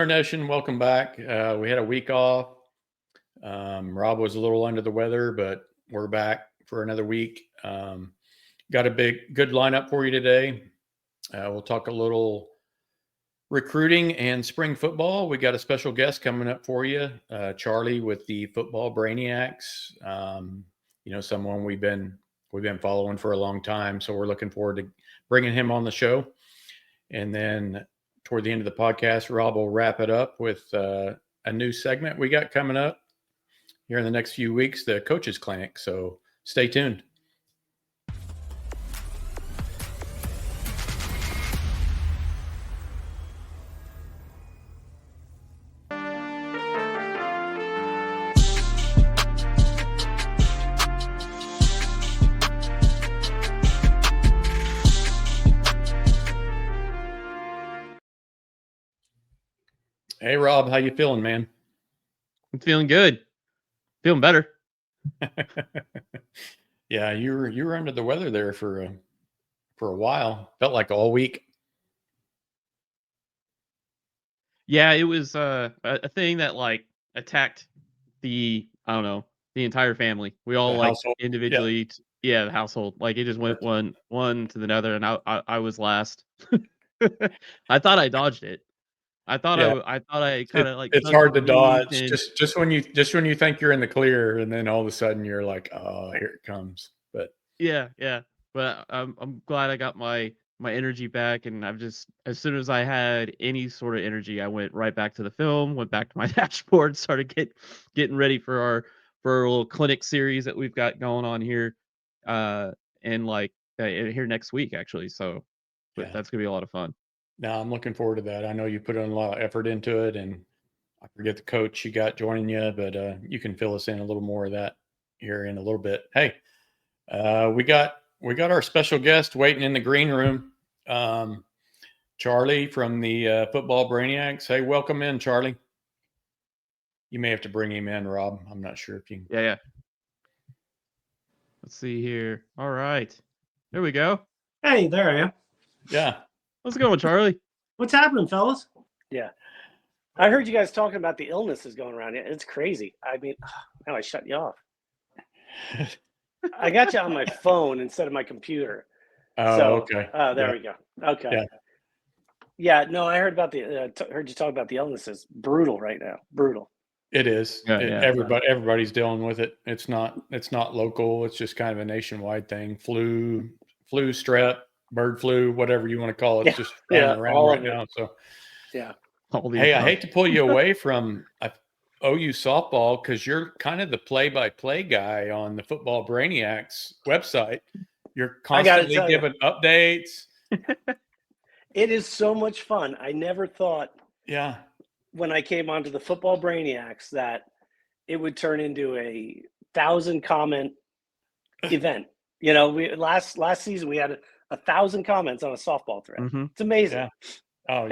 Nation, welcome back. We had a week off. Rob was a little under the weather, but we're back for another week. Got a good lineup for you today. We'll talk a little recruiting and spring football. We got a special guest coming up for you, Charlie with the Football Brainiacs. Someone we've been following for a long time, so we're looking forward to bringing him on the show. And then toward the end of the podcast, Rob will wrap it up with a new segment we got coming up here in the next few weeks, the Coaches Clinic. So stay tuned. Hey, Rob, how you feeling, man? I'm feeling good. Feeling better. Yeah, you were under the weather there for a while. Felt like all week. Yeah, it was a thing that like attacked the entire family. We all like household. Individually. Yeah, the household. Like it just went one to the other, and I was last. I thought I dodged it. I thought I kind of like. It's hard to dodge. Just when you think you're in the clear, and then all of a sudden you're like, oh, here it comes. But yeah. But I'm glad I got my energy back, and I've just, as soon as I had any sort of energy, I went right back to the film, went back to my dashboard, started getting ready for our little clinic series that we've got going on here, and here next week actually. So, but that's gonna be a lot of fun. No, I'm looking forward to that. I know you put in a lot of effort into it, and I forget the coach you got joining you, but you can fill us in a little more of that here in a little bit. Hey, we got our special guest waiting in the green room, Charlie from the Football Brainiacs. Hey, welcome in, Charlie. You may have to bring him in, Rob. I'm not sure if you. Yeah. Let's see here. All right, there we go. Hey, there I am. Yeah. How's it going, Charlie? What's happening, fellas? Yeah. I heard you guys talking about the illnesses going around. It's crazy. I mean, now I shut you off. I got you on my phone instead of my computer. Oh, okay. There we go. Okay. Yeah. No, I heard about heard you talk about the illnesses. Brutal right now. Brutal. It is. Everybody's dealing with it. It's not local. It's just kind of a nationwide thing. Flu, strep, bird flu, whatever you want to call it. It's just running around right now. So, yeah. Hey, I hate to pull you away from OU softball because you're kind of the play-by-play guy on the Football Brainiacs website. You're constantly giving updates. It is so much fun. I never thought when I came onto the Football Brainiacs that it would turn into a 1,000-comment event. You know, last season we had 1,000 comments on a softball thread. Mm-hmm. It's amazing. Yeah. Oh,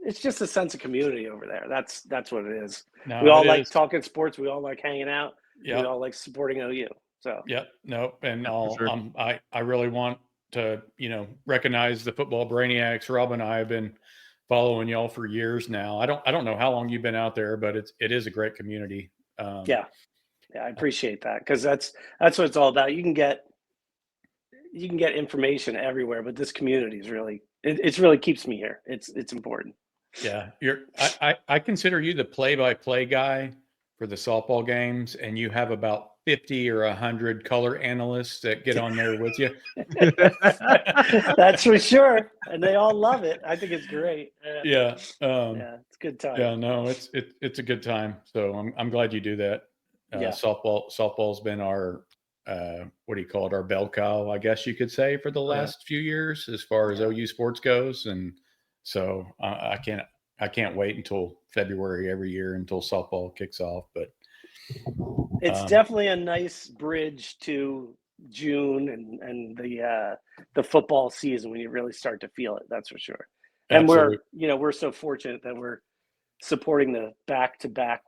it's just a sense of community over there. That's what it is. No, we all like talking sports. We all like hanging out. Yep. We all like supporting OU. So and I really want to recognize the Football Brainiacs. Rob and I have been following y'all for years now. I don't know how long you've been out there, but it is a great community. I appreciate that because that's what it's all about. You can get information everywhere, but this community is really it really keeps me here. It's important. Yeah, I consider you the play-by-play guy for the softball games, and you have about 50 or 100 color analysts that get on there with you. That's for sure, and they all love it. I think it's great. It's a good time. Yeah, no, it's a good time. So I'm glad you do that. Softball's been our what do you call it? Our bell cow, I guess you could say, for the last few years as far as OU sports goes, and so I can't wait until February every year until softball kicks off. But it's definitely a nice bridge to June and the football season when you really start to feel it. That's for sure. And Absolutely. we're so fortunate that we're supporting the back-to-back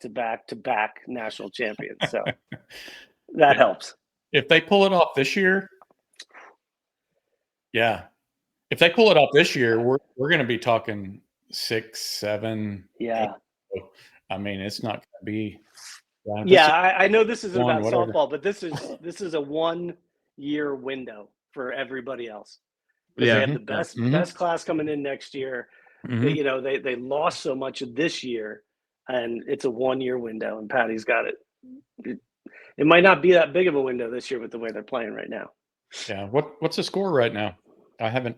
national champions. So that helps. If they pull it off this year, if they pull it off this year, we're going to be talking 6, 7. Yeah. 8. I mean, it's not going to be. Yeah, I know this isn't one, about whatever. softball, but this is a 1-year window for everybody else. Because Yeah. they have the best class coming in next year. Mhm. They lost so much of this year, and it's a 1-year window, and Patty's got it. It might not be that big of a window this year with the way they're playing right now. Yeah. What's the score right now? I haven't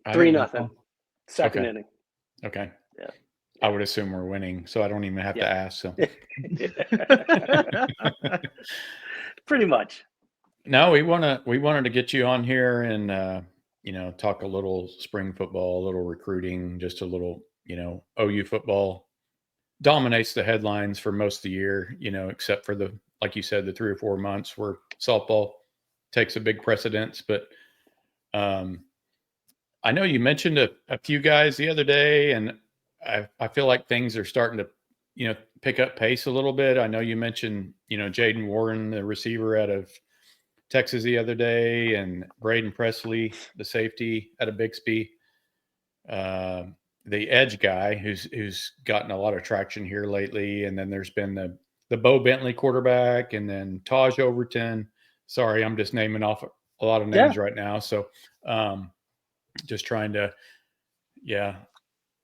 3-0. Second Okay. inning. Okay. Yeah. I would assume we're winning, so I don't even have to ask. So pretty much. No, we wanted to get you on here and talk a little spring football, a little recruiting, just a little, OU football dominates the headlines for most of the year, except for like you said, the 3 or 4 months where softball takes a big precedence. But I know you mentioned a few guys the other day, and I feel like things are starting to, pick up pace a little bit. I know you mentioned, Jaden Warren, the receiver out of Texas the other day, and Braden Presley, the safety out of Bixby. The edge guy who's gotten a lot of traction here lately. And then there's been the Bo Bentley quarterback, and then Taj Overton. Sorry, I'm just naming off a lot of names right now. So just trying to,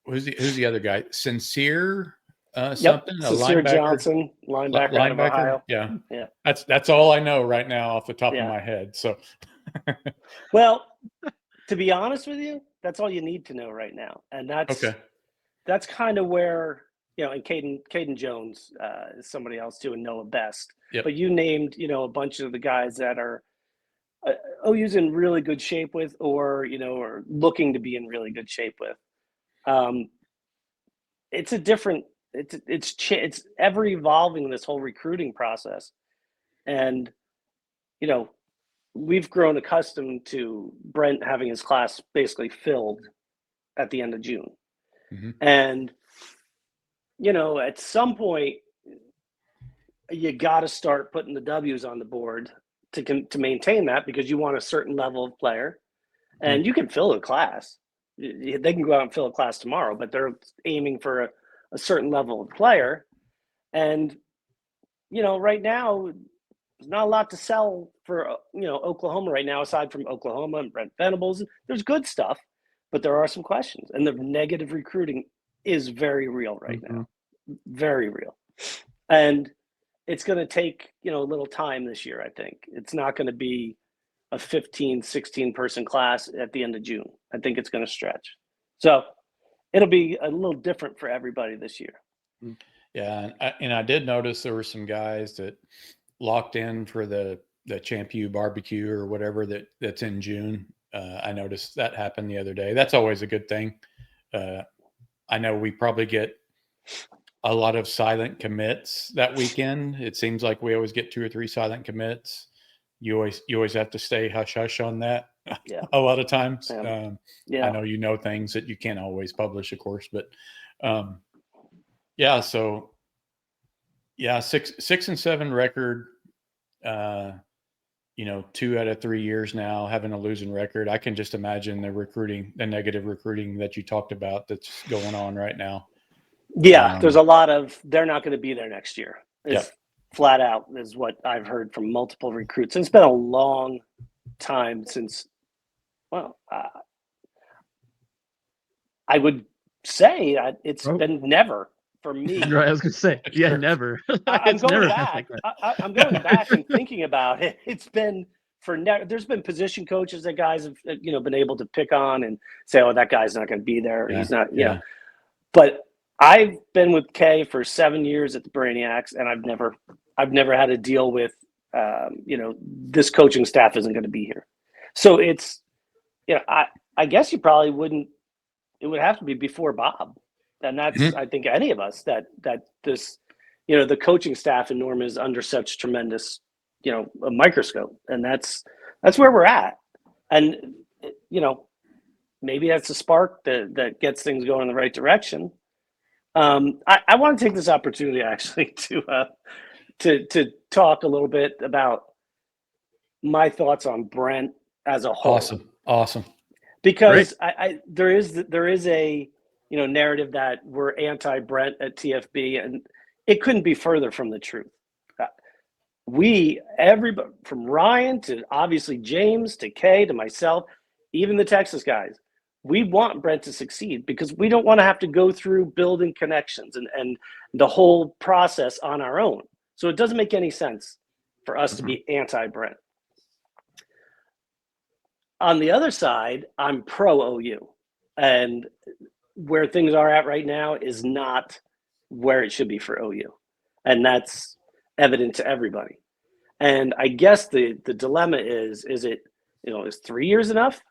who's the other guy? Sincere something? Sincere A linebacker. Johnson, linebacker out of Ohio. Yeah. Yeah. That's all I know right now off the top of my head. So well, to be honest with you, that's all you need to know right now. And that's kind of where, and Caden Jones is somebody else too, and Noah Best. Yep. But you named, a bunch of the guys that are OU's in really good shape with, or looking to be in really good shape with. It's a different, it's ever evolving, this whole recruiting process. And, we've grown accustomed to Brent having his class basically filled at the end of June. Mm-hmm. And, at some point, you got to start putting the W's on the board to maintain that, because you want a certain level of player. And you can fill a class. They can go out and fill a class tomorrow, but they're aiming for a certain level of player. And, right now, there's not a lot to sell for, Oklahoma right now, aside from Oklahoma and Brent Venables. There's good stuff, but there are some questions. And the negative recruiting is very real right now. Very real. And it's going to take, a little time this year, I think. It's not going to be a 15, 16 person class at the end of June. I think it's going to stretch. So it'll be a little different for everybody this year. Yeah. And I did notice there were some guys that locked in for the Champ U barbecue or whatever that's in June. I noticed that happened the other day. That's always a good thing. I know we probably get a lot of silent commits that weekend. It seems like we always get 2 or 3 silent commits. You always have to stay hush hush on that. Yeah. A lot of times. Yeah. I know things that you can't always publish, of course, but so 6-7 record, 2 out of 3 years now having a losing record. I can just imagine the negative recruiting that you talked about that's going on right now. Yeah, there's a lot of, they're not going to be there next year. It's flat out is what I've heard from multiple recruits. And it's been a long time since, I would say it's been never for me. Right, I was going to say, never. I'm going back. I'm going back and thinking about it. It's been there's been position coaches that guys have, been able to pick on and say, oh, that guy's not going to be there. Yeah. He's not, But I've been with Kay for 7 years at the Brainiacs, and I've never had to deal with, this coaching staff isn't going to be here. So it's, I guess you probably wouldn't. It would have to be before Bob, and that's I think any of us that this, the coaching staff in Norman is under such tremendous, a microscope, and that's where we're at, and maybe that's a spark that gets things going in the right direction. I want to take this opportunity actually to talk a little bit about my thoughts on Brent as a whole. Awesome. Because there is a narrative that we're anti-Brent at TFB, and it couldn't be further from the truth. Everybody from Ryan to obviously James to Kay to myself, even the Texas guys, we want Brent to succeed because we don't want to have to go through building connections and the whole process on our own. So it doesn't make any sense for us to be anti-Brent. On the other side, I'm pro OU, and where things are at right now is not where it should be for OU. And that's evident to everybody. And I guess the dilemma is it, is 3 years enough?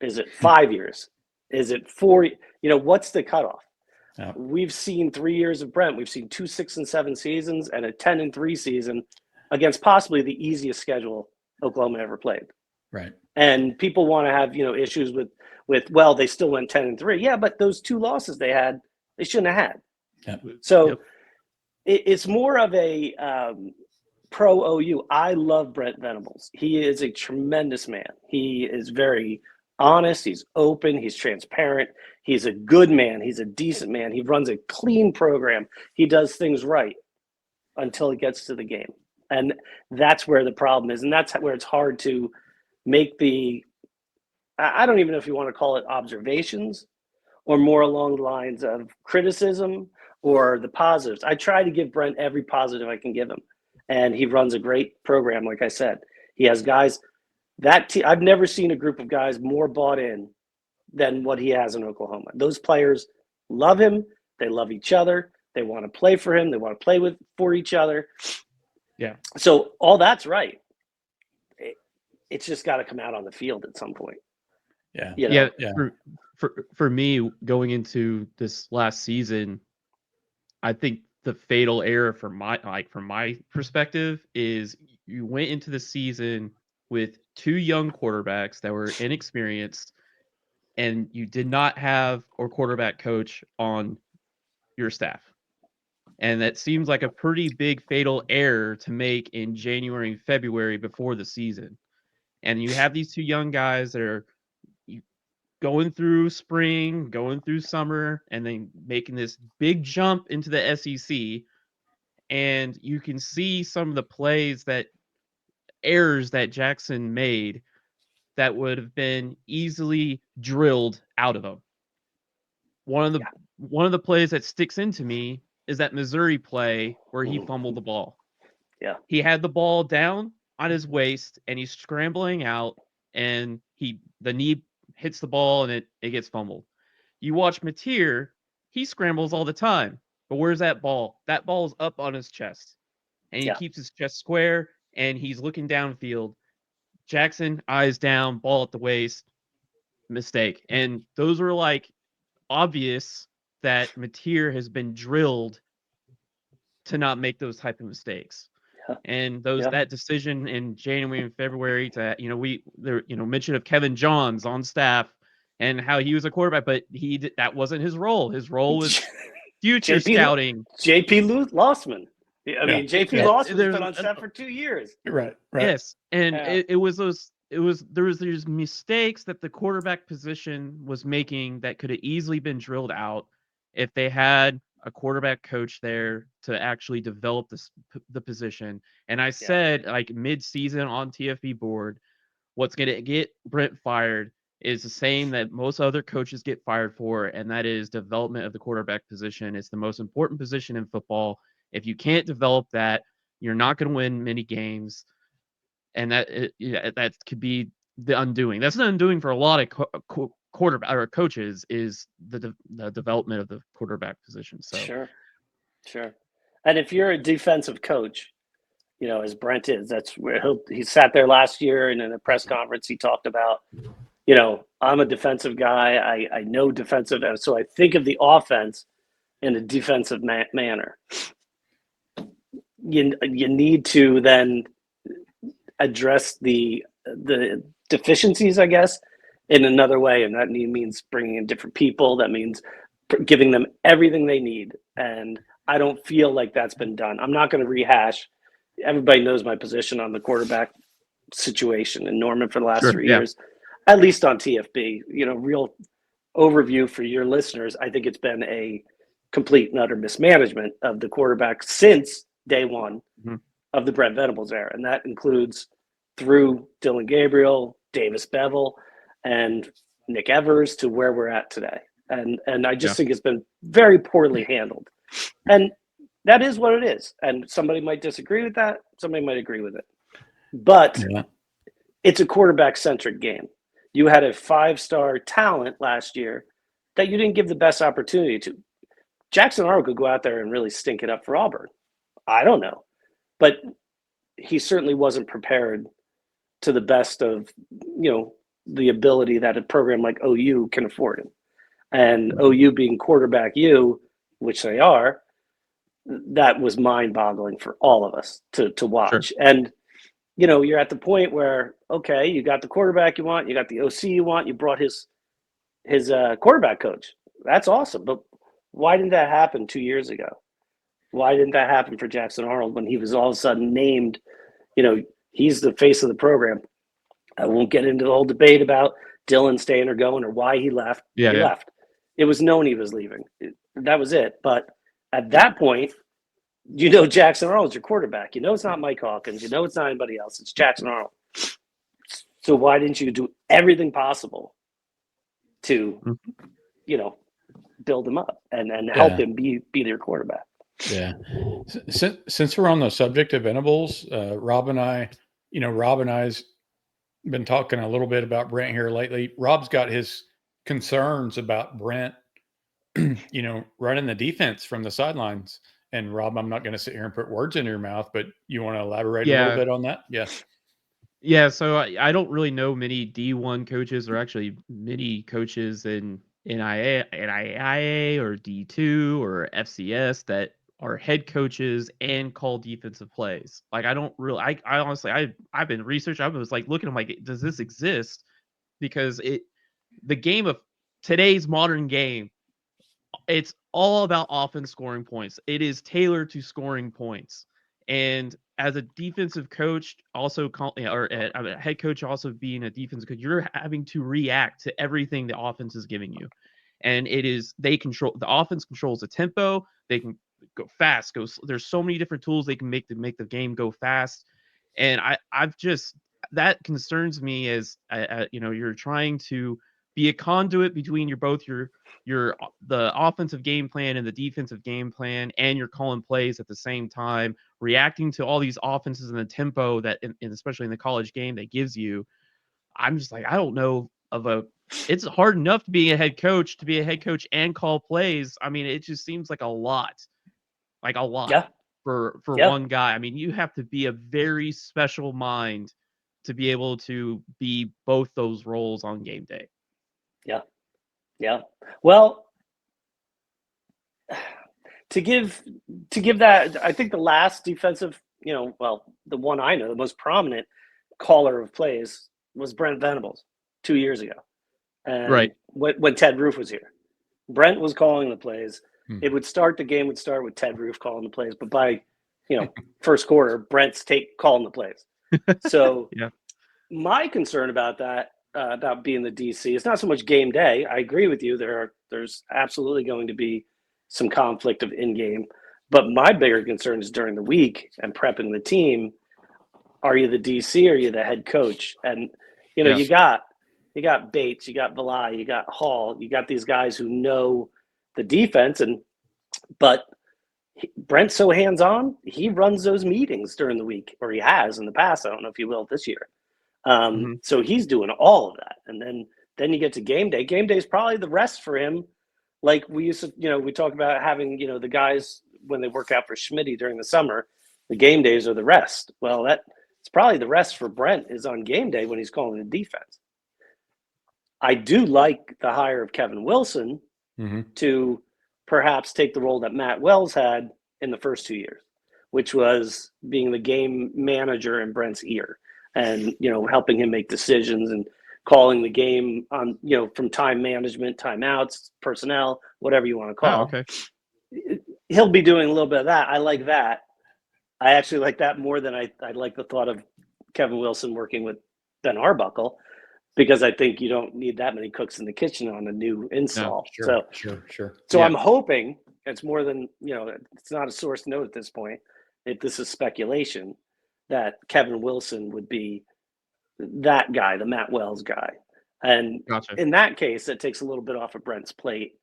Is it 5 years? Is it 4? What's the cutoff? Yeah. We've seen 3 years of Brent. We've seen 2 6-7 seasons and a 10-3 season against possibly the easiest schedule Oklahoma ever played. Right. And people want to have, issues with, well, they still went 10-3. Yeah, but those 2 losses they had, they shouldn't have had. Yep. So it's more of a pro OU. I love Brent Venables. He is a tremendous man. He is very honest. He's open. He's transparent. He's a good man. He's a decent man. He runs a clean program. He does things right until it gets to the game. And that's where the problem is. And that's where it's hard to make I don't even know if you want to call it observations or more along the lines of criticism or the positives. I try to give Brent every positive I can give him. And he runs a great program, like I said. He has guys I've never seen a group of guys more bought in than what he has in Oklahoma. Those players love him. They love each other. They want to play for him. They want to play for each other. Yeah. So all that's right. It's just got to come out on the field at some point. Yeah. Yeah. For me, going into this last season, I think the fatal error from my perspective is you went into the season with 2 young quarterbacks that were inexperienced, and you did not have a quarterback coach on your staff. And that seems like a pretty big fatal error to make in January and February before the season. And you have these 2 young guys that are going through spring, going through summer, and then making this big jump into the SEC. And you can see some of the errors that Jackson made that would have been easily drilled out of him. One of the plays that sticks into me is that Missouri play where he fumbled the ball. Yeah. He had the ball down on his waist and he's scrambling out, and the knee hits the ball and it gets fumbled. You watch Mateer, he scrambles all the time. But where's that ball? That ball is up on his chest. And he keeps his chest square and he's looking downfield. Jackson, eyes down, ball at the waist, mistake. And those were obvious that Mateer has been drilled to not make those type of mistakes. Yeah. And that decision in January and February to mention of Kevin Johns on staff and how he was a quarterback, but that wasn't his role. His role was future scouting. JP Lossman. I mean, JP Lossman's been on staff for 2 years. Right. Yes, and there was these mistakes that the quarterback position was making that could have easily been drilled out if they had a quarterback coach there to actually develop the position. And I said mid-season on TFB board, what's going to get Brent fired is the same that most other coaches get fired for, and that is development of the quarterback position. It's the most important position in football. If you can't develop that, you're not going to win many games, and that could be the undoing. That's the undoing for a lot of quarterback or coaches is the development of the quarterback position. So sure. And if you're a defensive coach, as Brent is, that's where he sat there last year, and in a press conference he talked about, I'm a defensive guy. I know defensive, so I think of the offense in a defensive manner. You need to then address the deficiencies, I guess, in another way, and that means bringing in different people. That means giving them everything they need, and I don't feel like that's been done. I'm not going to rehash. Everybody knows my position on the quarterback situation in Norman for the last 3 years, at least on TFB. overview for your listeners, I think it's been a complete and utter mismanagement of the quarterback since day one of the Brent Venables era. And that includes through Dylan Gabriel, Davis Bevel, and Nick Evers to where we're at today. And I just think it's been very poorly handled. And that is what it is. And somebody might disagree with that. Somebody might agree with it. But it's a quarterback-centric game. You had a 5-star talent last year that you didn't give the best opportunity to. Jackson Arnold could go out there and really stink it up for Auburn. I don't know. But he certainly wasn't prepared to the best of, the ability that a program like OU can afford him. And OU being quarterback U, which they are, that was mind-boggling for all of us to watch. Sure. And, you're at the point where, okay, you got the quarterback you want, you got the OC you want, you brought his quarterback coach. That's awesome. But why didn't that happen 2 years ago? Why didn't that happen for Jackson Arnold when he was all of a sudden named, he's the face of the program? I won't get into the whole debate about Dylan staying or going or why he left. He left. It was known he was leaving. That was it. But at that point, Jackson Arnold's your quarterback. It's not Mike Hawkins. It's not anybody else. It's Jackson Arnold. So why didn't you do everything possible to, build him up and help him be their quarterback? Yeah. Since we're on the subject of Venables, Rob and I's been talking a little bit about Brent here lately. Rob's got his concerns about Brent, running the defense from the sidelines. And Rob, I'm not going to sit here and put words in your mouth, but you want to elaborate a little bit on that? Yes. Yeah. So I don't really know many D1 coaches or actually many coaches in NAIA or D2 or FCS that are head coaches and call defensive plays. Like, I don't really, I honestly, I've been researching. I was like looking, I'm like, does this exist? Because the game of today's modern game, it's all about offense scoring points. It is tailored to scoring points. And as a defensive coach, also a head coach, also being a defensive coach, you're having to react to everything the offense is giving you. And the offense controls the tempo. They can go fast. There's so many different tools they can make to make the game go fast. And that concerns me as you're trying to be a conduit between the offensive game plan and the defensive game plan, and you're calling plays at the same time, reacting to all these offenses and the tempo that, especially in the college game, that gives you. I'm just like, I don't know it's hard enough to be a head coach and call plays. I mean, it just seems like a lot for one guy. I mean, you have to be a very special mind to be able to be both those roles on game day. Yeah. Well, to give that, I think the last defensive, the one I know, the most prominent caller of plays was Brent Venables 2 years ago. And right. When Ted Roof was here, Brent was calling the plays. The game would start with Ted Roof calling the plays, but by, first quarter, Brent's calling the plays. So my concern about that, about being the DC, it's not so much game day. I agree with you. There's absolutely going to be some conflict of in-game, but my bigger concern is during the week and prepping the team. Are you the DC or are you the head coach? And you got Bates, you got Valai, you got Hall, you got these guys who know the defense, but Brent's so hands-on, he runs those meetings during the week, or he has in the past. I don't know if he will this year. So he's doing all of that. And then you get to game day. Game day is probably the rest for him. Like we used to, we talk about having, the guys when they work out for Schmitty during the summer, the game days are the rest. Well, it's probably the rest for Brent is on game day when he's calling the defense. I do like the hire of Kevin Wilson to perhaps take the role that Matt Wells had in the first 2 years, which was being the game manager in Brent's ear. And, helping him make decisions and calling the game on, from time management, timeouts, personnel, whatever you want to call. Oh, okay. He'll be doing a little bit of that. I like that. I actually like that more than I like the thought of Kevin Wilson working with Ben Arbuckle. because I think you don't need that many cooks in the kitchen on a new install. Sure. So I'm hoping it's more than, it's not a source note at this point. This is speculation that Kevin Wilson would be that guy, the Matt Wells guy. And in that case, it takes a little bit off of Brent's plate,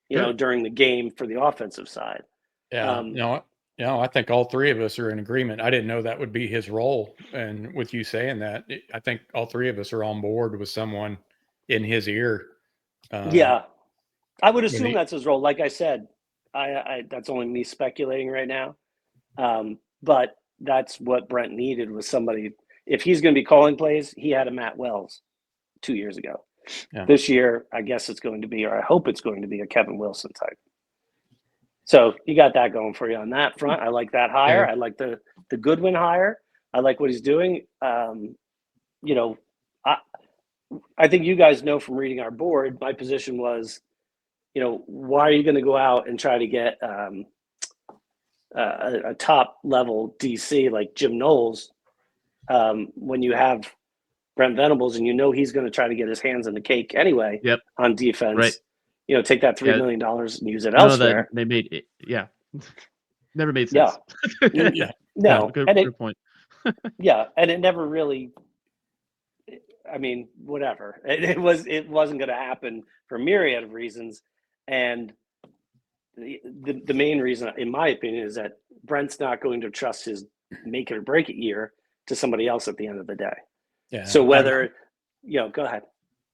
during the game for the offensive side. Yeah. I think all three of us are in agreement. I didn't know that would be his role. And with you saying that, I think all three of us are on board with someone in his ear. Yeah. I would assume that's his role. Like I said, I that's only me speculating right now. But that's what Brent needed, was somebody. If he's going to be calling plays, he had a Matt Wells 2 years ago. Yeah. This year, I guess it's going to be, or I hope it's going to be, a Kevin Wilson type. So you got that going for you on that front. I like that hire. I like the Goodwin hire. I like what he's doing. I think you guys know from reading our board, my position was, why are you going to go out and try to get a top level DC like Jim Knowles when you have Brent Venables and he's going to try to get his hands in the cake anyway on defense. Right. Take that $3 million and use it elsewhere. They made it. Yeah. Never made sense. Yeah. No. Good point. Yeah. And it never really, whatever. It wasn't going to happen for a myriad of reasons. And the main reason, in my opinion, is that Brent's not going to trust his make it or break it year to somebody else at the end of the day. Yeah. So whether, go ahead.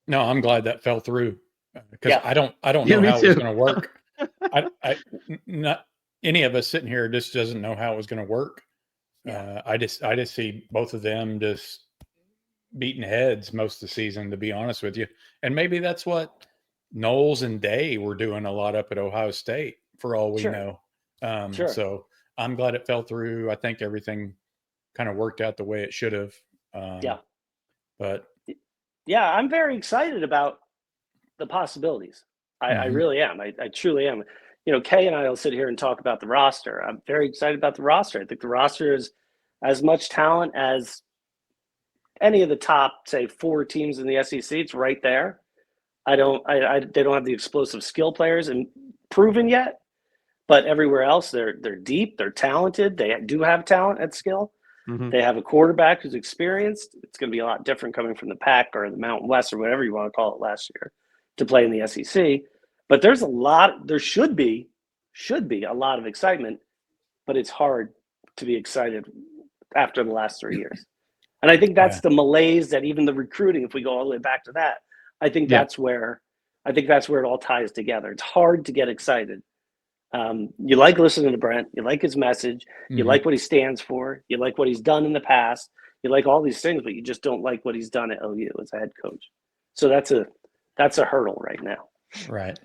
No, I'm glad that fell through, because I don't know how it was going to work. Not any of us sitting here just doesn't know how it was going to work. Yeah. I just see both of them just beating heads most of the season, to be honest with you. And maybe that's what Knowles and Day were doing a lot up at Ohio State, for all we know. So I'm glad it fell through. I think everything kind of worked out the way it should have. But yeah, I'm very excited about the possibilities. I really am. I truly am. Kay and I will sit here and talk about the roster. I'm very excited about the roster. I think the roster is as much talent as any of the top, say, 4 teams in the SEC. It's right there. They don't have the explosive skill players and proven yet, but everywhere else they're deep, they're talented. They do have talent at skill. Mm-hmm. They have a quarterback who's experienced. It's going to be a lot different coming from the Pac or the Mountain West or whatever you want to call it last year to play in the SEC. But there should be a lot of excitement, but it's hard to be excited after the last 3 years. And I think that's the malaise that even the recruiting, if we go all the way back to that, I think that's where it all ties together. It's hard to get excited. You like listening to Brent, you like his message, you like what he stands for, you like what he's done in the past, you like all these things, but you just don't like what he's done at OU as a head coach. So that's a hurdle right now. Right.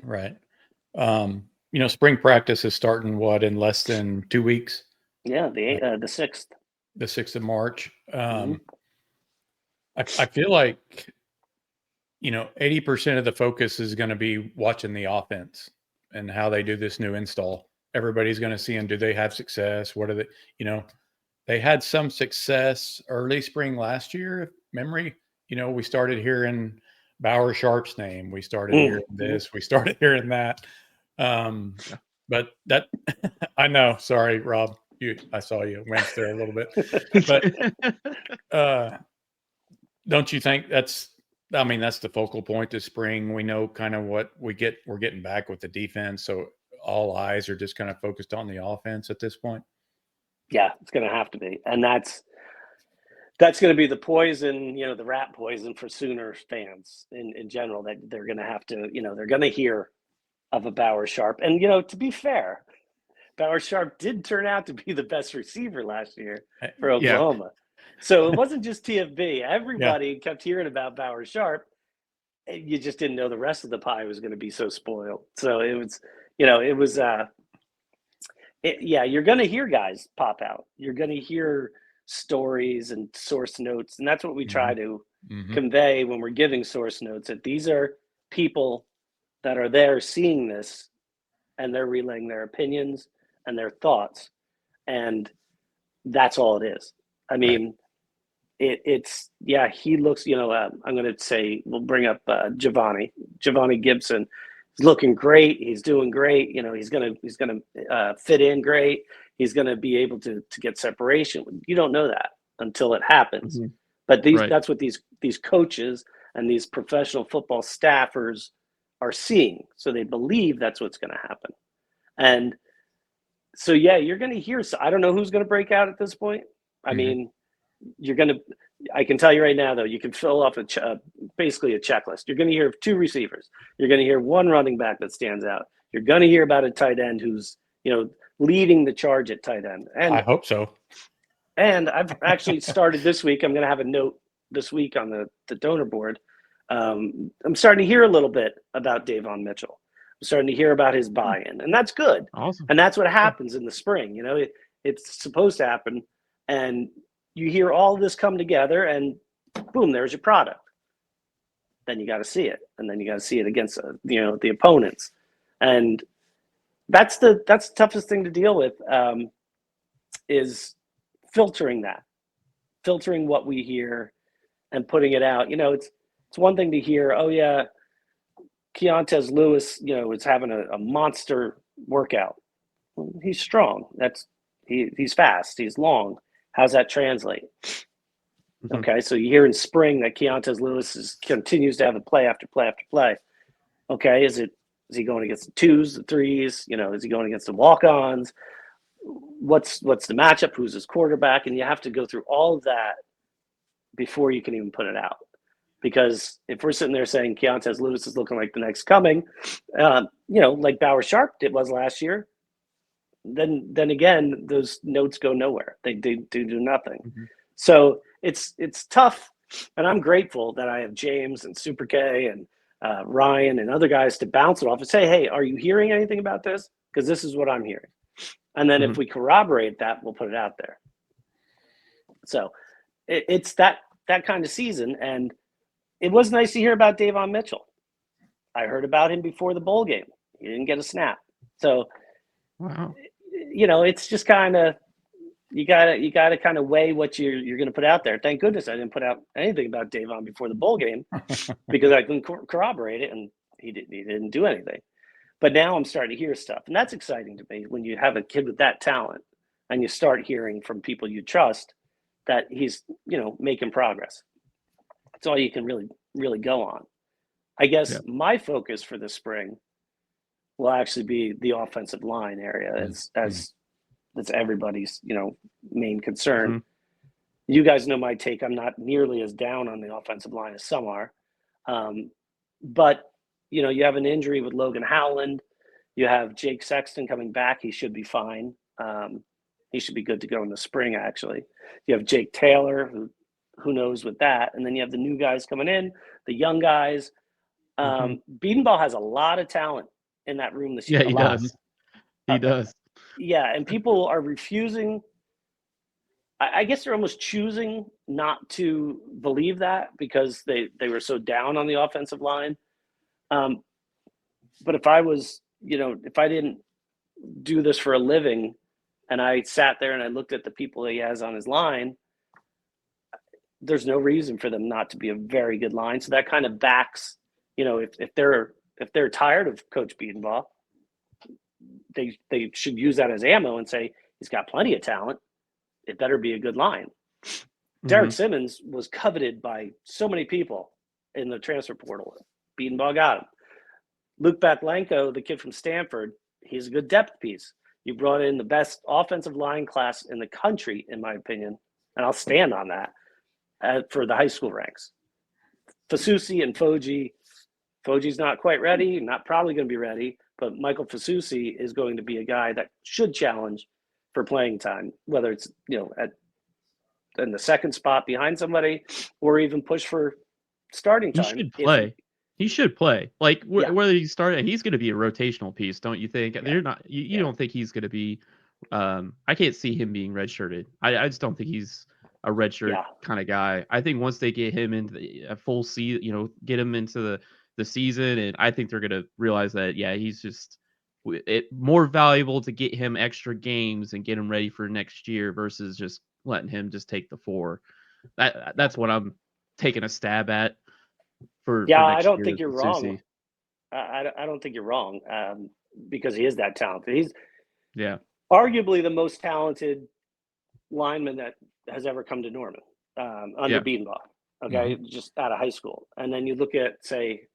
Spring practice is starting in less than 2 weeks. Yeah, the 6th. The 6th of March. I feel like 80% of the focus is going to be watching the offense and how they do this new install. Everybody's going to see them. Do they have success? What are they? They had some success early spring last year. If memory, we started hearing Bauer Sharp's name. We started hearing this. We started hearing that. But that, I know. Sorry, Rob. I saw you wince there a little bit. But don't you think that's the focal point this spring? We know kind of what we're getting back with the defense. So all eyes are just kind of focused on the offense at this point. Yeah, it's going to have to be. And that's going to be the poison, the rat poison for Sooner fans in general, that they're going to have to, they're going to hear of a Bauer Sharp. And, to be fair, Bauer Sharp did turn out to be the best receiver last year for Oklahoma. So it wasn't just TFB. Everybody kept hearing about Bauer Sharp. And you just didn't know the rest of the pie was going to be so spoiled. So it was, you're going to hear guys pop out. You're going to hear stories and source notes. And that's what we try to convey when we're giving source notes, that these are people that are there seeing this and they're relaying their opinions and their thoughts. And that's all it is. he looks, I'm going to say, we'll bring up Giovanni Gibson. He's looking great. He's doing great. He's going to fit in great. He's going to be able to get separation. You don't know that until it happens. Mm-hmm. But that's what these coaches and these professional football staffers are seeing. So they believe that's what's going to happen. And so, you're going to hear. So I don't know who's going to break out at this point. I mean, I can tell you right now, though, you can fill off basically a checklist. You're going to hear 2 receivers. You're going to hear 1 running back that stands out. You're going to hear about a tight end who's, leading the charge at tight end. And I hope so. And I've actually started this week. I'm going to have a note this week on the donor board. I'm starting to hear a little bit about Davon Mitchell. I'm starting to hear about his buy-in, and that's good. Awesome. And that's what happens in the spring. It's supposed to happen, and you hear all of this come together, and boom, there's your product. Then you got to see it, and then you got to see it against the opponents, and that's the toughest thing to deal with, is filtering what we hear and putting it out. It's one thing to hear, oh yeah, Keontez Lewis, is having a monster workout. Well, he's strong. He's fast. He's long. How's that translate? Mm-hmm. Okay, so you hear in spring that Keontez Lewis continues to have a play after play after play. Okay, is he going against the 2s, the 3s? Is he going against the walk-ons? What's the matchup? Who's his quarterback? And you have to go through all of that before you can even put it out. Because if we're sitting there saying Keontez Lewis is looking like the next coming, like Bauer Sharp was last year, then again, those notes go nowhere. They do nothing. Mm-hmm. So it's tough, and I'm grateful that I have James and Super K and Ryan and other guys to bounce it off and say, hey, are you hearing anything about this? Because this is what I'm hearing. And then if we corroborate that, we'll put it out there. So it's that kind of season. And it was nice to hear about Davon Mitchell. I heard about him before the bowl game. He didn't get a snap. So, wow. It's just kind of, you gotta kind of weigh what you're going to put out there. Thank goodness I didn't put out anything about Davon before the bowl game because I couldn't corroborate it, and he didn't do anything. But now I'm starting to hear stuff, and that's exciting to me when you have a kid with that talent and you start hearing from people you trust that he's, making progress. That's all you can really, really go on. I guess my focus for this spring will actually be the offensive line area as that's everybody's, main concern. Mm-hmm. You guys know my take. I'm not nearly as down on the offensive line as some are. But you have an injury with Logan Howland. You have Jake Sexton coming back. He should be fine. He should be good to go in the spring, actually. You have Jake Taylor, who knows with that. And then you have the new guys coming in, the young guys. Biedenball has a lot of talent in that room this year. Yeah, he does. He does. Yeah, and people are refusing. I guess they're almost choosing not to believe that because they were so down on the offensive line. But if I was, if I didn't do this for a living and I sat there and I looked at the people he has on his line, there's no reason for them not to be a very good line. So that kind of backs, if they're tired of Coach Biedenball, they should use that as ammo and say, he's got plenty of talent. It better be a good line. Derek Simmons was coveted by so many people in the transfer portal. Biedenball got him. Luke Baklenko, the kid from Stanford, he's a good depth piece. You brought in the best offensive line class in the country, in my opinion, and I'll stand on that for the high school ranks. Fasusi and Foji's not quite ready, not probably going to be ready, but Michael Fasusi is going to be a guy that should challenge for playing time, whether it's in the second spot behind somebody or even push for starting time. He should play. Like whether he started, he's going to be a rotational piece, don't you think? They're not. You don't think he's going to be? I can't see him being redshirted. I just don't think he's a redshirt kind of guy. I think once they get him into a full season, get him into the season, and I think they're going to realize that he's just more valuable to get him extra games and get him ready for next year versus just letting him just take the 4. that's what I'm taking a stab at for I next don't year think with you're wrong. Susie. I don't think you're wrong, because he is that talented. He's arguably the most talented lineman that has ever come to Norman, under Bedenbaugh. Okay, just out of high school. And then you look at, say,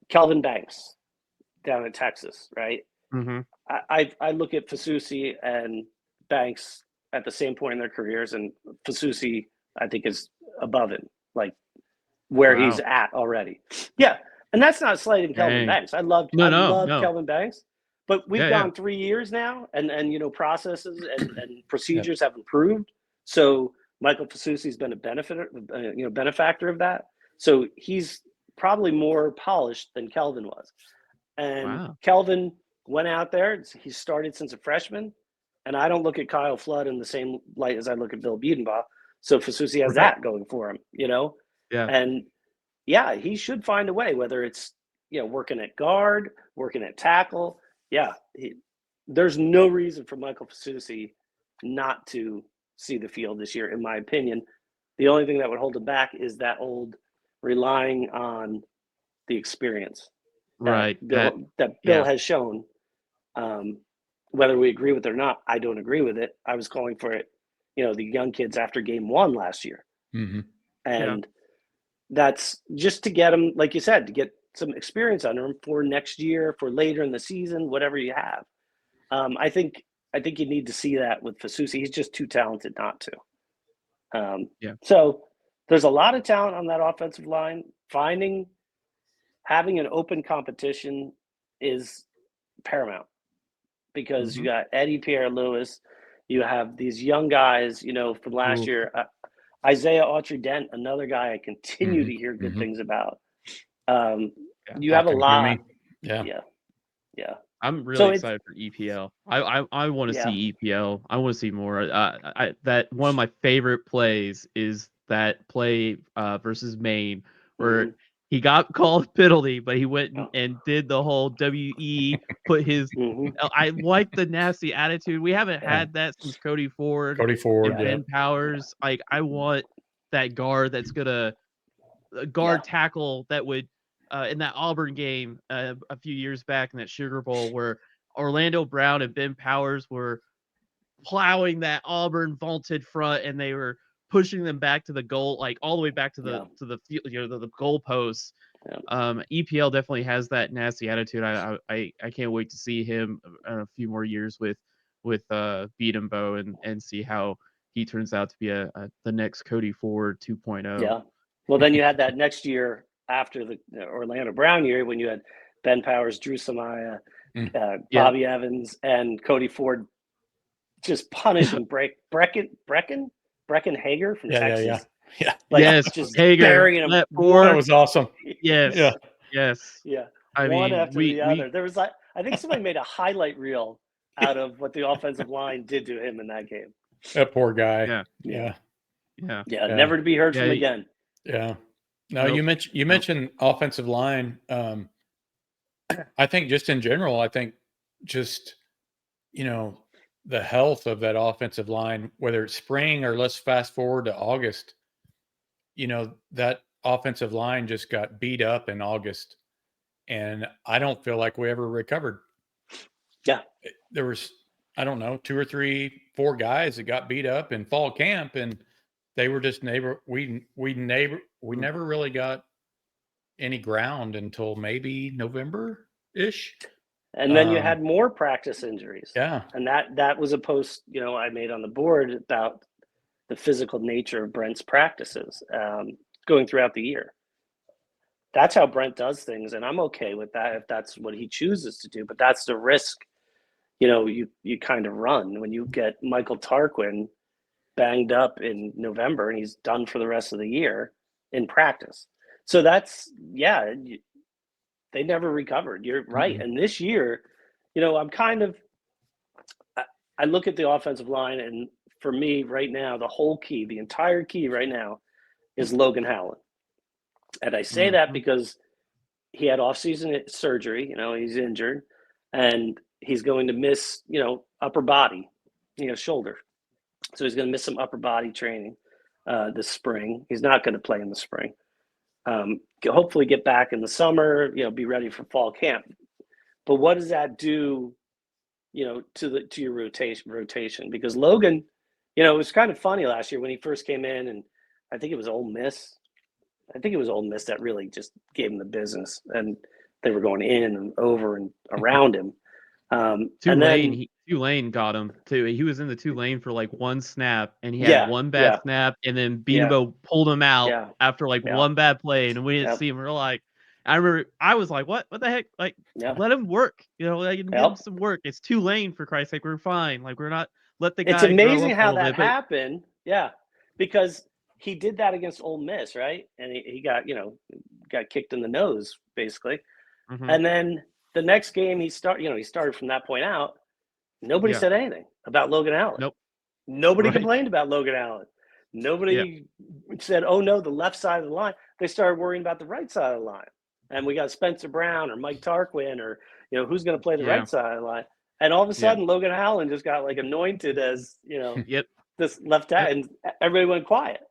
Kelvin Banks down in Texas, right? I look at Fasusi and Banks at the same point in their careers, and Fasusi, I think, is above him, like where he's at already. Yeah, and that's not slighting Kelvin Banks. I love Kelvin Banks, but we've gone 3 years now, and processes and procedures have improved. So Michael Fasusi's been a benefactor of that. So he's probably more polished than Kelvin was. And Kelvin went out there. He started since a freshman. And I don't look at Kyle Flood in the same light as I look at Bill Bedenbaugh. So Fasusi has that going for him, And he should find a way, whether it's, working at guard, working at tackle. There's no reason for Michael Fasusi not to see the field this year, in my opinion. The only thing that would hold him back is that old relying on the experience that Bill has shown. Whether we agree with it or not, I don't agree with it. I was calling for it, the young kids after game 1 last year. And that's just to get them, like you said, to get some experience under them for next year, for later in the season, whatever you have. I think you need to see that with Fasusi. He's just too talented not to. So there's a lot of talent on that offensive line. Having an open competition is paramount, because you got Eddie Pierre-Louis, you have these young guys, from last year. Isaiah Autry-Dent, another guy I continue to hear good things about. You have a lot. Yeah. I'm really excited for EPL. I want to see EPL. I want to see more. That one of my favorite plays is that play versus Maine, where he got called penalty, but he went and did the whole WE, put his. I like the nasty attitude. We haven't had that since Cody Ford and Ben Powers. Like, I want that guard that's gonna guard tackle that would. In that Auburn game a few years back in that Sugar Bowl, where Orlando Brown and Ben Powers were plowing that Auburn vaulted front, and they were pushing them back to the goal, like all the way back to the the goal posts. EPL definitely has that nasty attitude. I can't wait to see him a few more years with Bedenbaugh and see how he turns out to be the next Cody Ford 2.0. Yeah. Well, then you had that next year after the Orlando Brown year, when you had Ben Powers, Drew Samaya, Bobby Evans, and Cody Ford just punishing Brecken Hager from Texas. Just Hager, burying him. That was awesome. Yes. I mean, one after the other. There was, I think somebody made a highlight reel out of what the offensive line did to him in that game. That poor guy. Yeah. Never to be heard from again. Yeah. No, you mentioned offensive line. I think just in general, the health of that offensive line, whether it's spring or let's fast forward to August, that offensive line just got beat up in August, and I don't feel like we ever recovered. Yeah. There was, I don't know, 2 or 3, 4 guys that got beat up in fall camp, and they were just we never really got any ground until maybe November-ish. And then you had more practice injuries. Yeah. And that was a post, I made on the board about the physical nature of Brent's practices going throughout the year. That's how Brent does things, and I'm okay with that if that's what he chooses to do. But that's the risk, you kind of run when you get Michael Tarquin banged up in November and he's done for the rest of the year in practice. So that's, they never recovered. You're right. And this year, I'm I look at the offensive line, and for me right now, the entire key right now is Logan Howland. And I say that because he had off-season surgery, he's injured, and he's going to miss, upper body, shoulder. So he's going to miss some upper body training this spring. He's not going to play in the spring. Hopefully get back in the summer, be ready for fall camp. But what does that do, to your rotation? Because Logan, it was kind of funny last year when he first came in, and I think it was Ole Miss. I think it was Ole Miss that really just gave him the business, and they were going in and over and around him. Tulane got him too. He was in the Tulane for like one snap, and he had one bad snap, and then Beanbo pulled him out after one bad play, and we didn't see him. We're like, I remember I was like, what the heck? Like, let him work. Give him some work. It's Tulane, for Christ's sake. We're fine. Like, we're not let the guy. It's amazing how that happened. Yeah, because he did that against Ole Miss, right? And he got got kicked in the nose basically, and then the next game he started from that point out. Nobody said anything about Logan Allen. Nope. Nobody complained about Logan Allen. Nobody said, "Oh no, the left side of the line." They started worrying about the right side of the line, and we got Spencer Brown or Mike Tarquin or who's going to play the right side of the line. And all of a sudden, Logan Allen just got anointed as this left and everybody went quiet.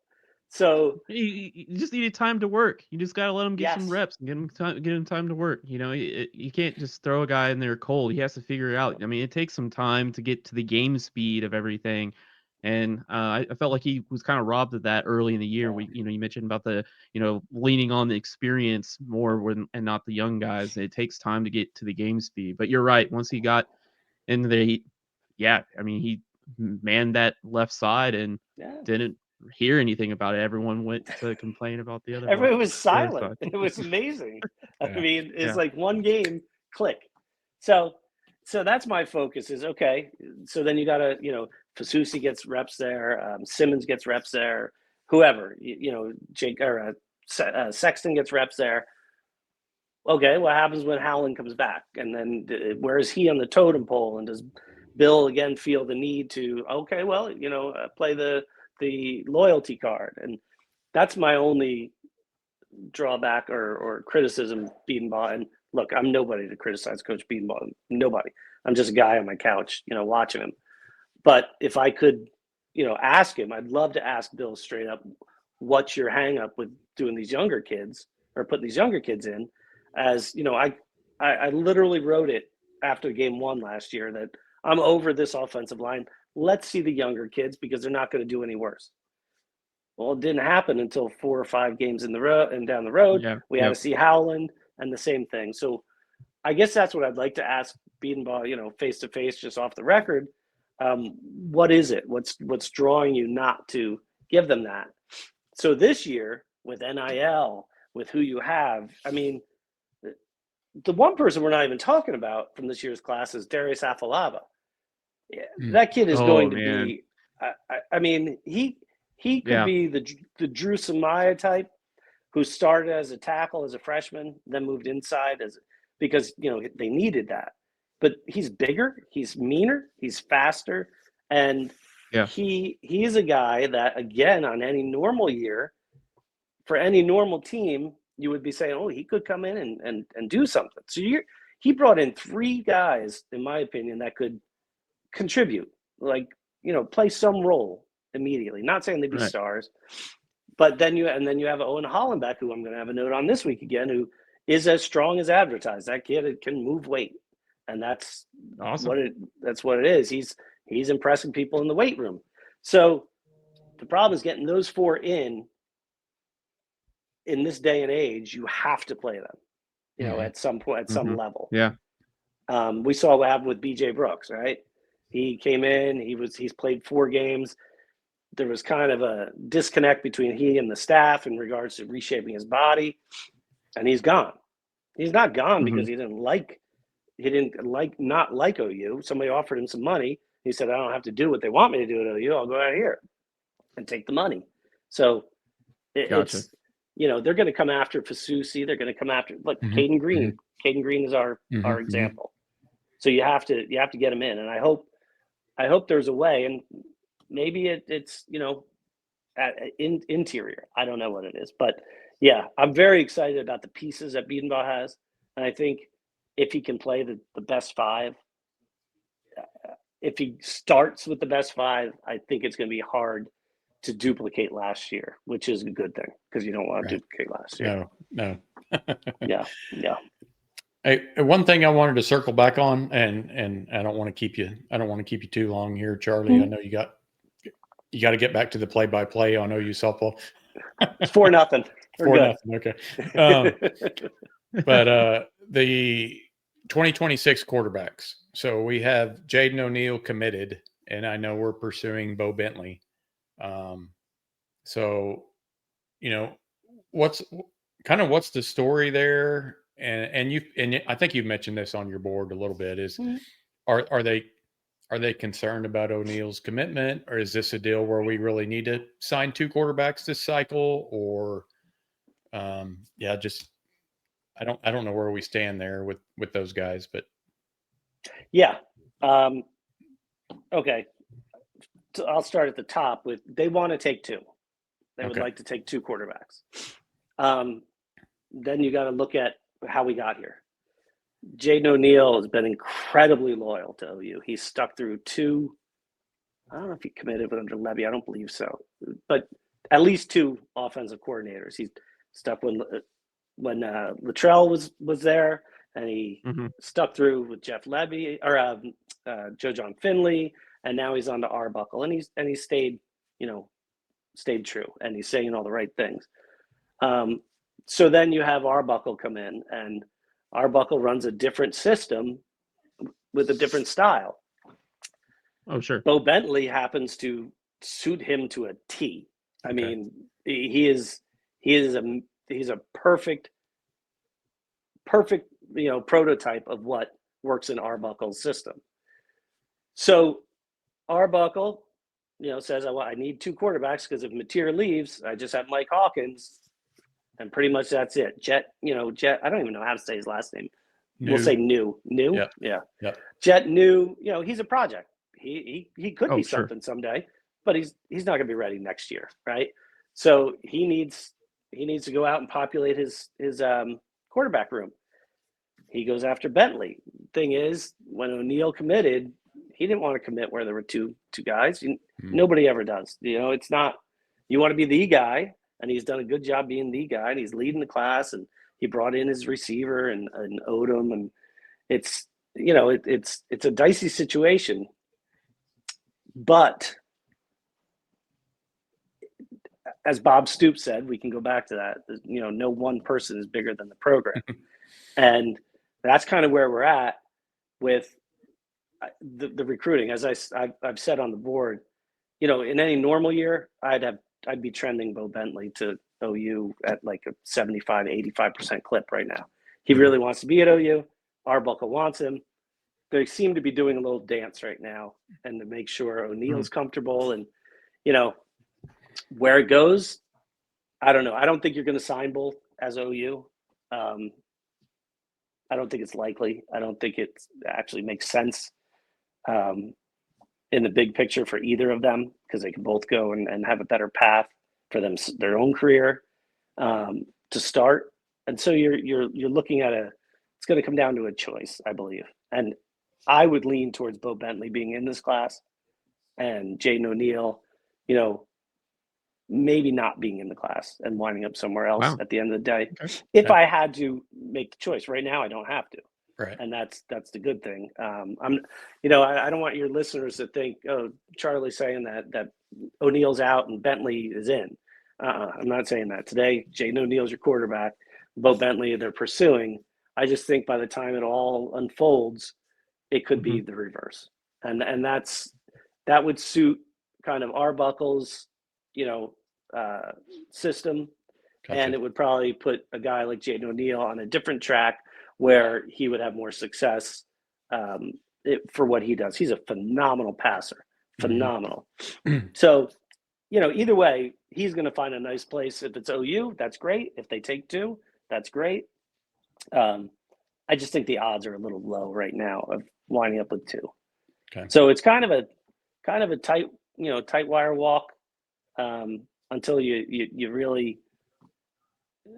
So you just needed time to work. You just got to let him get some reps and get him time to work. You can't just throw a guy in there cold. He has to figure it out. I mean, it takes some time to get to the game speed of everything. And I felt like he was kind of robbed of that early in the year. You mentioned about the, leaning on the experience more and not the young guys. It takes time to get to the game speed. But you're right. Once he got in there, he manned that left side and didn't hear anything about it. Everyone went to complain about the other. Everyone was silent. It was amazing. I mean, it's like one game click. So that's my focus is okay. So then you got to, Fasusi gets reps there. Simmons gets reps there. Whoever, Jake or Sexton gets reps there. Okay, what happens when Howland comes back? And then where is he on the totem pole? And does Bill again feel the need to, play the loyalty card? And that's my only drawback or criticism, Bedenbaugh. And look, I'm nobody to criticize Coach Bedenbaugh. Nobody. I'm just a guy on my couch, watching him. But if I could, ask him, I'd love to ask Bill straight up, what's your hang up with doing these younger kids or putting these younger kids in? As I literally wrote it after game one last year that I'm over this offensive line. Let's see the younger kids because they're not going to do any worse. Well, it didn't happen until 4 or 5 games in the road and down the road. We had to see Howland and the same thing. So I guess that's what I'd like to ask Bedenbaugh, face to face, just off the record. What is it? What's drawing you not to give them that? So this year with NIL, with who you have, I mean, the one person we're not even talking about from this year's class is Darius Afalava. Yeah, that kid is going to be. I mean, he could be the Drew Samaya type, who started as a tackle as a freshman, then moved inside because they needed that. But he's bigger, he's meaner, he's faster, and he is a guy that, again, on any normal year, for any normal team, you would be saying, oh, he could come in and do something. So he brought in 3 guys, in my opinion, that could contribute, play some role immediately. Not saying they'd be stars, but then you have Owen Hollenbeck, who I'm going to have a note on this week again, who is as strong as advertised. That kid can move weight, and that's awesome. That's what it is. He's impressing people in the weight room. So the problem is getting those 4 in this day and age. You have to play them, at some point, at some level. Yeah. We saw what happened with BJ Brooks, right? He came in, he's played 4 games. There was kind of a disconnect between he and the staff in regards to reshaping his body, and he's gone. He's not gone because he didn't like OU. Somebody offered him some money. He said, I don't have to do what they want me to do at OU. I'll go out here and take the money. So it's, they're going to come after Fasusi. They're going to come after Caden Green. Caden Green is our example. So you have to get him in, and I hope there's a way, and maybe it's interior. I don't know what it is, but yeah, I'm very excited about the pieces that Bedenbaugh has, and I think if he can play the best 5, if he starts with the best 5, I think it's going to be hard to duplicate last year, which is a good thing because you don't want to duplicate last year. No. Yeah. Hey, one thing I wanted to circle back on, and I don't want to keep you too long here, Charlie. I know you got to get back to the play-by-play on OU softball. It's 4-0. 4-0. Okay. But the 2026 quarterbacks. So we have Jaden O'Neal committed, and I know we're pursuing Bo Bentley. So, what's the story there? And I think you mentioned this on your board a little bit. Is are they concerned about O'Neal's commitment, or is this a deal where we really need to sign 2 quarterbacks this cycle? Or, just I don't know where we stand there with those guys, but yeah. Okay. So I'll start at the top with they want to take 2. They would like to take 2 quarterbacks. Then you got to look at how we got here. Jaden O'Neal has been incredibly loyal to OU. He's stuck through 2. I don't know if he committed with under Levy. I don't believe so, but at least 2 offensive coordinators. He's stuck when Luttrell was there, and he stuck through with Jeff Levy or Joe John Finley, and now he's on to Arbuckle, and he's stayed true, and he's saying all the right things. So then you have Arbuckle come in, and Arbuckle runs a different system with a different style. Oh, sure. Bo Bentley happens to suit him to a T. I mean, he's a perfect prototype of what works in Arbuckle's system. So Arbuckle, says I need 2 quarterbacks because if Mateer leaves, I just have Mike Hawkins, and pretty much that's it. Jet, I don't even know how to say his last name. We'll say New. Yeah. Jet New, he's a project. He could be something someday, but he's not going to be ready next year, right? So he needs to go out and populate his quarterback room. He goes after Bentley. Thing is, when O'Neal committed, he didn't want to commit where there were two guys. Nobody ever does. It's not. You want to be the guy, and he's done a good job being the guy, and he's leading the class, and he brought in his receiver and Odom, and it's a dicey situation. But as Bob Stoops said, we can go back to that. No one person is bigger than the program, and that's kind of where we're at with the recruiting. As I've said on the board, in any normal year, I'd be trending Bo Bentley to OU at like a 75, 85% clip right now. He really wants to be at OU. Arbuckle wants him. They seem to be doing a little dance right now, and to make sure O'Neal's comfortable, and where it goes, I don't know. I don't think you're going to sign both as OU. I don't think it's likely. I don't think it actually makes sense in the big picture for either of them, because they can both go and have a better path for their own career to start. And so you're looking at it's going to come down to a choice, I believe. And I would lean towards Bo Bentley being in this class, and Jaden O'Neal, maybe not being in the class and winding up somewhere else at the end of the day. Okay. If I had to make the choice right now, I don't have to. Right. And that's the good thing. I don't want your listeners to think, oh, Charlie's saying that O'Neal's out and Bentley is in. I'm not saying that. Today, Jaden O'Neal's your quarterback. Bo Bentley, they're pursuing. I just think by the time it all unfolds, it could be the reverse. And that would suit kind of Arbuckle's, system. Gotcha. And it would probably put a guy like Jaden O'Neal on a different track where he would have more success for what he does. He's a phenomenal passer. Phenomenal. So, either way, he's going to find a nice place. If it's OU, that's great. If they take 2, that's great. I just think the odds are a little low right now of winding up with 2. Okay. So it's kind of a tight wire walk until you really,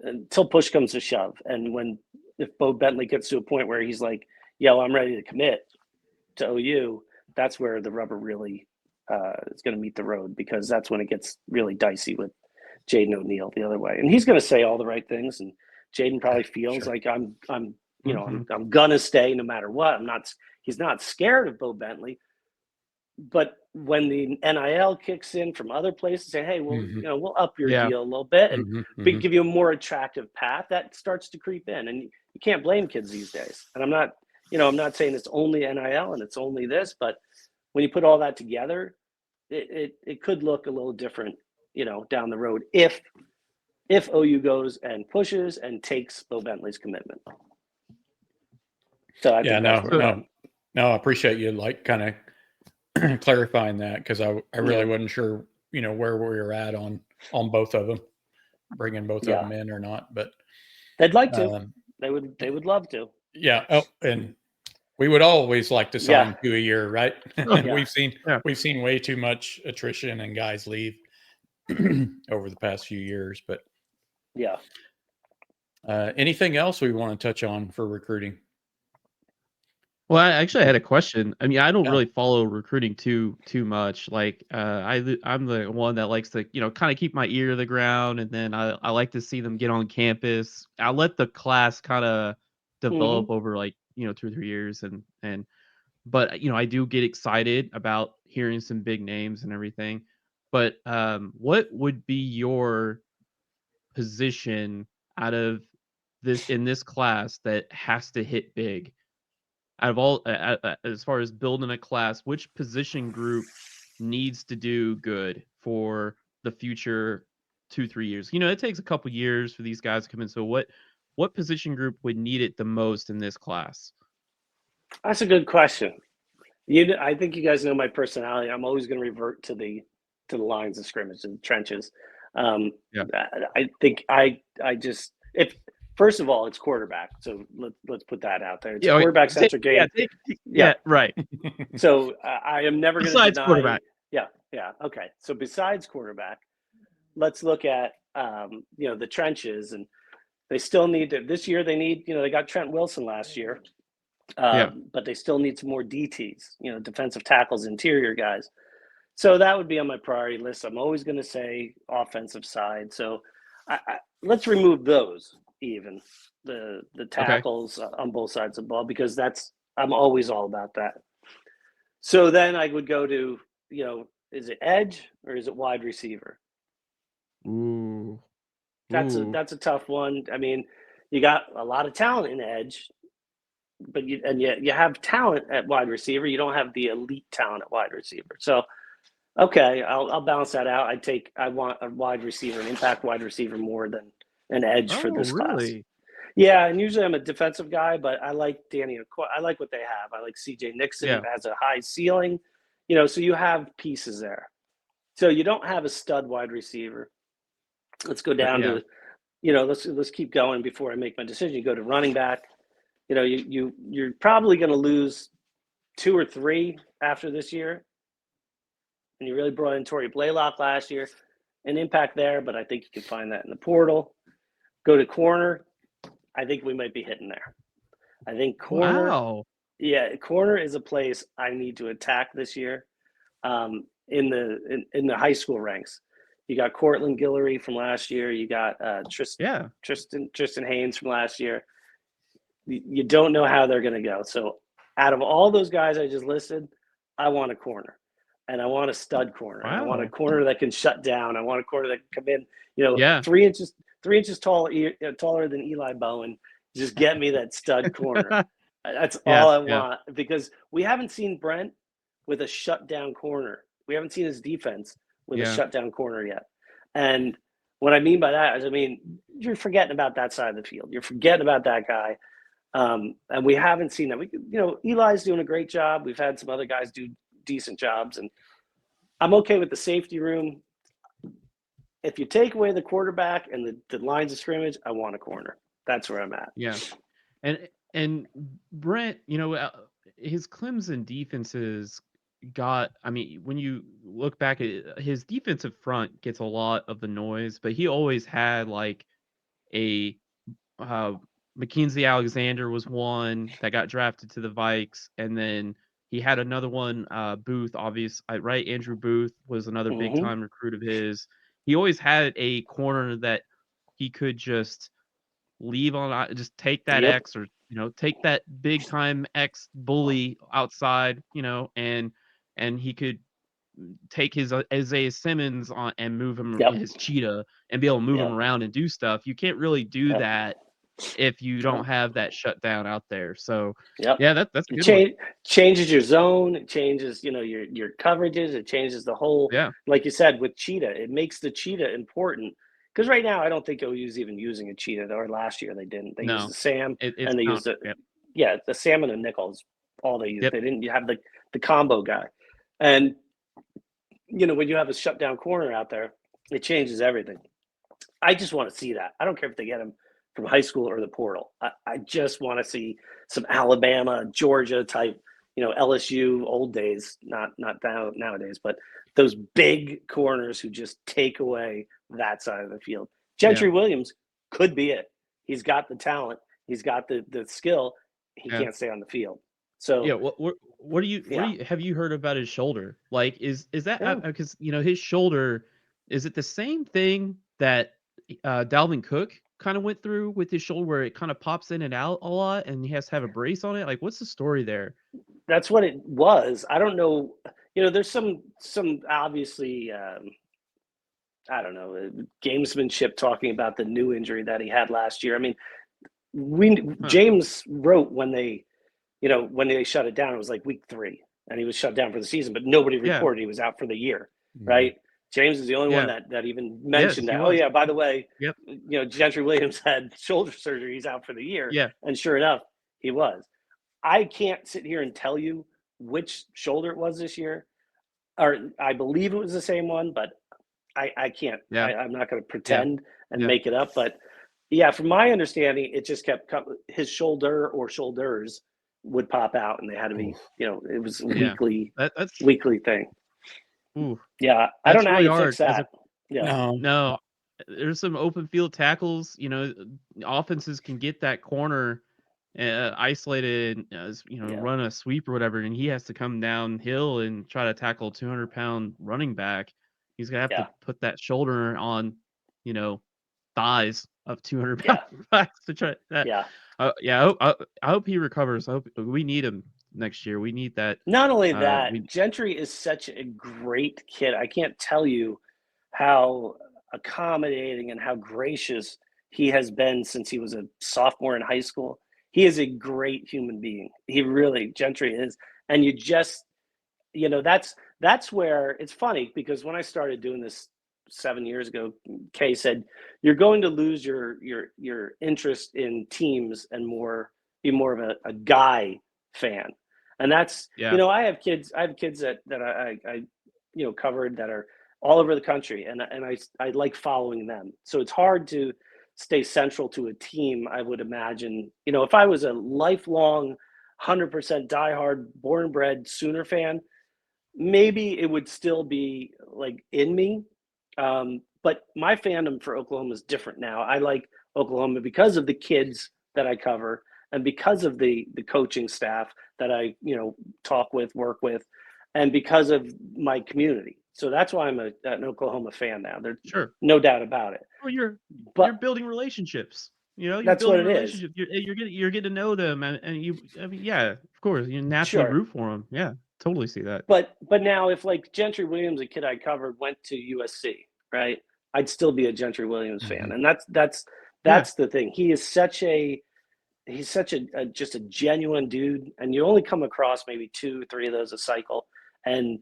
until push comes to shove. And if Bo Bentley gets to a point where he's like, yo, I'm ready to commit to OU, that's where the rubber really is going to meet the road, because that's when it gets really dicey with Jaden O'Neal the other way. And he's going to say all the right things, and Jaden probably feels like I'm gonna stay no matter what. He's not scared of Bo Bentley, but when the NIL kicks in from other places, say, hey, well, we'll up your deal a little bit and give you a more attractive path, that starts to creep in, and you can't blame kids these days. And I'm not saying it's only NIL and it's only this, but when you put all that together, it could look a little different, down the road if OU goes and pushes and takes Bo Bentley's commitment. So I I appreciate you kind of clarifying that, because I really wasn't sure, where we were at on both of them, bringing both of them in or not, but they'd like to. They would love to. Yeah. Oh, and we would always like to sign 2 a year, right? We've seen way too much attrition and guys leave over the past few years, but anything else we want to touch on for recruiting? Well, I actually had a question. I mean, I don't really follow recruiting too much. Like, I'm the one that likes to, kind of keep my ear to the ground, and then I like to see them get on campus. I let the class kind of develop over 2 or 3 years, but I do get excited about hearing some big names and everything. But what would be your position out of this in this class that has to hit big? Out of all, as far as building a class, which position group needs to do good for the future 2-3 years? It takes a couple years for these guys to come in. So what position group would need it the most in this class? That's a good question. I think you guys know my personality. I'm always going to revert to the lines of scrimmage, to the trenches. I think first of all, it's quarterback. So let's put that out there. It's a quarterback-centric game. Right. So I am never going to deny. Besides quarterback. Yeah. Okay. So besides quarterback, let's look at the trenches, and they still need to. This year they need. They got Trent Wilson last year, but they still need some more DTs. Defensive tackles, interior guys. So that would be on my priority list. I'm always going to say offensive side. So let's remove those. Even the tackles on both sides of the ball, because I'm always all about that. So then I would go to, is it edge or is it wide receiver? Ooh. That's a tough one. I mean, you got a lot of talent in edge, but you have talent at wide receiver. You don't have the elite talent at wide receiver. So, okay, I'll balance that out. I want a wide receiver, an impact wide receiver, more than an edge for this class. Yeah, and usually I'm a defensive guy, but I like Danny. I like what they have. I like CJ Nixon, who has a high ceiling. So you have pieces there. So you don't have a stud wide receiver. Let's go down to, let's keep going before I make my decision. You go to running back. You're probably going to lose 2 or 3 after this year. And you really brought in Torrey Blaylock last year, an impact there, but I think you can find that in the portal. Go to corner. I think we might be hitting there. I think corner. Wow. Yeah, corner is a place I need to attack this year. In the high school ranks, you got Cortland Guillory from last year. You got Tristan Haynes from last year. You don't know how they're going to go. So out of all those guys I just listed, I want a corner. And I want a stud corner. Wow. I want a corner that can shut down. I want a corner that can come in, 3 inches taller than Eli Bowen. Just get me that stud corner. That's all I want, because we haven't seen Brent with a shutdown corner. We haven't seen his defense with a shutdown corner yet. And what I mean by that is, you're forgetting about that side of the field. You're forgetting about that guy. And we haven't seen that. Eli's doing a great job. We've had some other guys do decent jobs, and I'm okay with the safety room. If you take away the quarterback and the lines of scrimmage, I want a corner. That's where I'm at. Yeah. And Brent, his Clemson defenses when you look back at his defensive front gets a lot of the noise, but he always had Mackenzie Alexander was one that got drafted to the Vikes, and then He had another one, Booth, right? Andrew Booth was another big time recruit of his. He always had a corner that he could just leave on, just take that X, or take that big time X bully outside, and he could take his Isaiah Simmons on and move him, his cheetah, and be able to move him around and do stuff. You can't really do that if you don't have that shutdown out there. So yeah, that's a good one. Changes your zone. It changes, your coverages. It changes the whole. Yeah. Like you said with cheetah, it makes the cheetah important. Because right now, I don't think OU's even using a cheetah. Or last year they didn't. They used the Sam, and they used it. Yeah, the Sam and the nickel is all they used. They didn't have the combo guy. And when you have a shutdown corner out there, it changes everything. I just want to see that. I don't care if they get him from high school or the portal. I just want to see some Alabama, Georgia type, LSU old days, not nowadays, but those big corners who just take away that side of the field. Gentry Williams could be it. He's got the talent. He's got the skill. He can't stay on the field. So what do you have you heard about his shoulder? Like, is that because his shoulder, is it the same thing that Dalvin Cook kind of went through with his shoulder, where it kind of pops in and out a lot and he has to have a brace on it? Like, what's the story there? That's what it was. I don't know. There's some obviously I don't know, gamesmanship talking about the new injury that he had last year. I mean, James wrote when they shut it down, it was like week 3 and he was shut down for the season, but nobody reported he was out for the year. Right. James is the only one that even mentioned that. Oh yeah, by the way, Gentry Williams had shoulder surgery. He's out for the year. Yeah. And sure enough, he was. I can't sit here and tell you which shoulder it was this year. Or I believe it was the same one, but I can't. Yeah. I'm not going to pretend and make it up. But yeah, from my understanding, it just kept his shoulder or shoulders would pop out, and they had to be, it was a weekly thing. Ooh, yeah, I don't know how you fix that. No, there's some open field tackles. Offenses can get that corner isolated, run a sweep or whatever, and he has to come downhill and try to tackle a 200-pound running back. He's gonna have to put that shoulder on, thighs of 200-pound backs to try that. I hope he recovers. I hope we need him next year. We need that. Not only that, Gentry is such a great kid. I can't tell you how accommodating and how gracious he has been since he was a sophomore in high school. He is a great human being. He really, Gentry is. And you just, that's where it's funny, because when I started doing this 7 years ago, Kay said, you're going to lose your interest in teams and be more of a guy fan. And that's, I have kids that I covered that are all over the country, and I like following them. So it's hard to stay central to a team, I would imagine. If I was a lifelong 100% diehard born bred Sooner fan, maybe it would still be like in me. But my fandom for Oklahoma is different now. I like Oklahoma because of the kids that I cover, and because of the coaching staff that I, talk with, work with, and because of my community. So that's why I'm an Oklahoma fan now. There's no doubt about it. Well, you're building relationships. That's what it is. You're getting to know them, and of course, you naturally root for them. Yeah, totally see that. But now, if like Gentry Williams, a kid I covered, went to USC, right, I'd still be a Gentry Williams fan, and that's the thing. He is such a just a genuine dude, and you only come across maybe 2-3 of those a cycle, and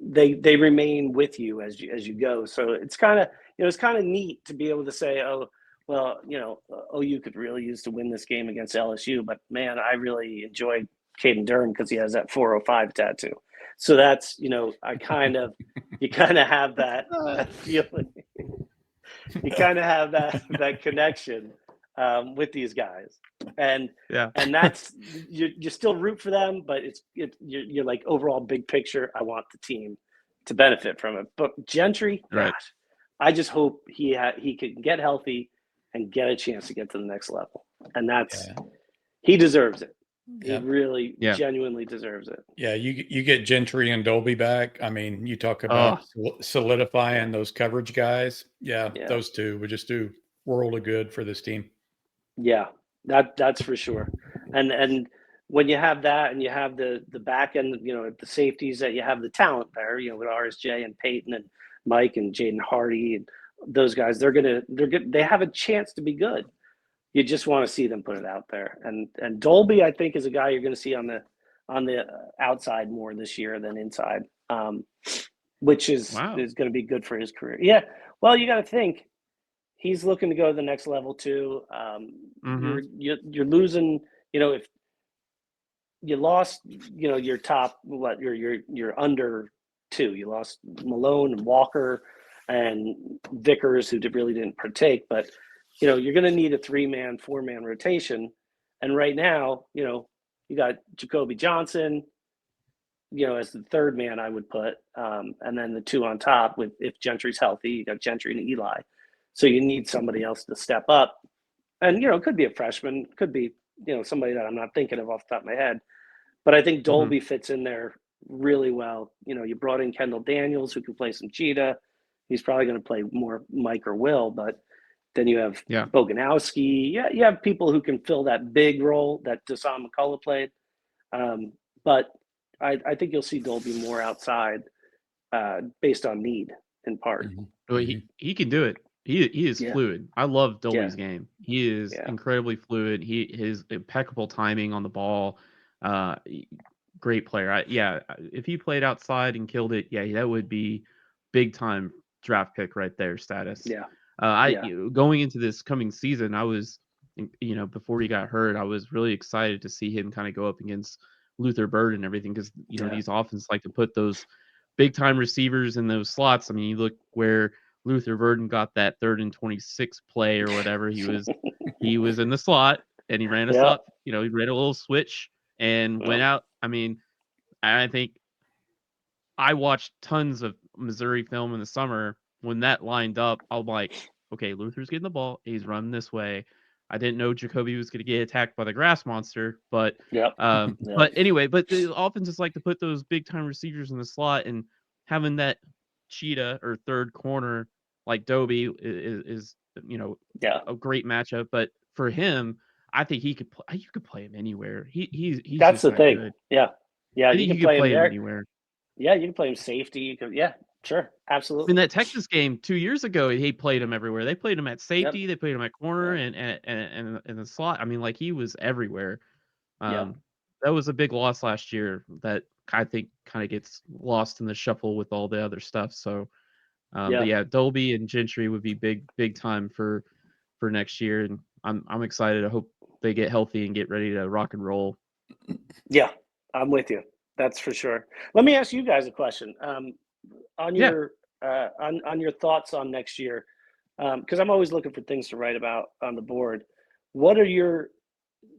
they remain with you as you go. So it's kind of neat to be able to say, oh, well, OU could really use to win this game against LSU, but man, I really enjoyed Caden Durham because he has that 405 tattoo. So that's, you kind of have that feeling. You kind of have that connection with these guys, and that's you still root for them, but you're like, overall big picture, I want the team to benefit from it. But Gentry, gosh, I just hope he can get healthy and get a chance to get to the next level, and he deserves it. He really genuinely deserves it. Yeah, you get Gentry and Dolby back. I mean, you talk about solidifying those coverage guys. Yeah, those two would just do world of good for this team. Yeah, that's for sure. And when you have that, and you have the back end, the safeties, that you have the talent there, with RSJ and Peyton and Mike and Jaden Hardy and those guys, they have a chance to be good. You just want to see them put it out there. And Dolby, I think, is a guy you're going to see on the outside more this year than inside, which is going to be good for his career. Yeah. Well, you got to think he's looking to go to the next level too. You're losing, if you lost, your top, you're under two. You lost Malone and Walker and Vickers, who really didn't partake, but you're going to need a 3-man, 4-man rotation. And right now, you got Jacoby Johnson, as the third man, I would put, and then the two on top if Gentry's healthy, you got Gentry and Eli. So you need somebody else to step up. And, it could be a freshman, could be, somebody that I'm not thinking of off the top of my head. But I think Dolby fits in there really well. You brought in Kendall Daniels, who can play some cheetah. He's probably going to play more Mike or Will, but then you have Boganowski. Yeah, you have people who can fill that big role that Deshaun McCullough played. But I think you'll see Dolby more outside based on need, in part. Well, he can do it. He is fluid. I love Dolby's game. He is incredibly fluid. His impeccable timing on the ball. Great player. If he played outside and killed it, that would be big time draft pick right there status. Going into this coming season, I was, before he got hurt, I was really excited to see him kind of go up against Luther Bird and everything, because these offenses like to put those big time receivers in those slots. I mean, you look where Luther Burden got that 3rd and 26 play or whatever. He was in the slot and he ran a slot. He ran a little switch and went out. I mean, I think I watched tons of Missouri film in the summer. When that lined up, I'm like, okay, Luther's getting the ball. He's running this way. I didn't know Jacoby was going to get attacked by the grass monster, but but anyway, but the offenses like to put those big time receivers in the slot, and having that cheetah or third corner like Dobie is a great matchup. But for him, I think you could play him anywhere. He's that's the thing. Good. Yeah, you can play him anywhere. Yeah, you can play him safety. You can, sure, absolutely. In that Texas game 2 years ago, he played him everywhere. They played him at safety, they played him at corner, and in the slot. I mean, like, he was everywhere. That was a big loss last year that I think kind of gets lost in the shuffle with all the other stuff. So, but Dolby and Gentry would be big time for next year, and I'm excited. I hope they get healthy and get ready to rock and roll. Yeah, I'm with you. That's for sure. Let me ask you guys a question. On your thoughts on next year, because I'm always looking for things to write about on the board. What are your,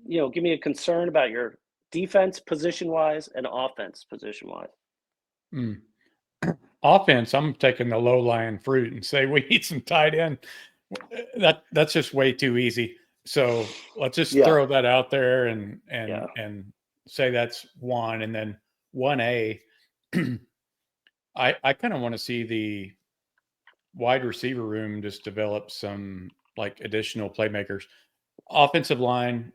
give me a concern about your defense position-wise and offense position-wise. Offense, I'm taking the low-lying fruit and say we need some tight end. That's just way too easy. So let's just throw that out there and say that's one, and then 1A. I kind of want to see the wide receiver room just develop some like additional playmakers. Offensive line,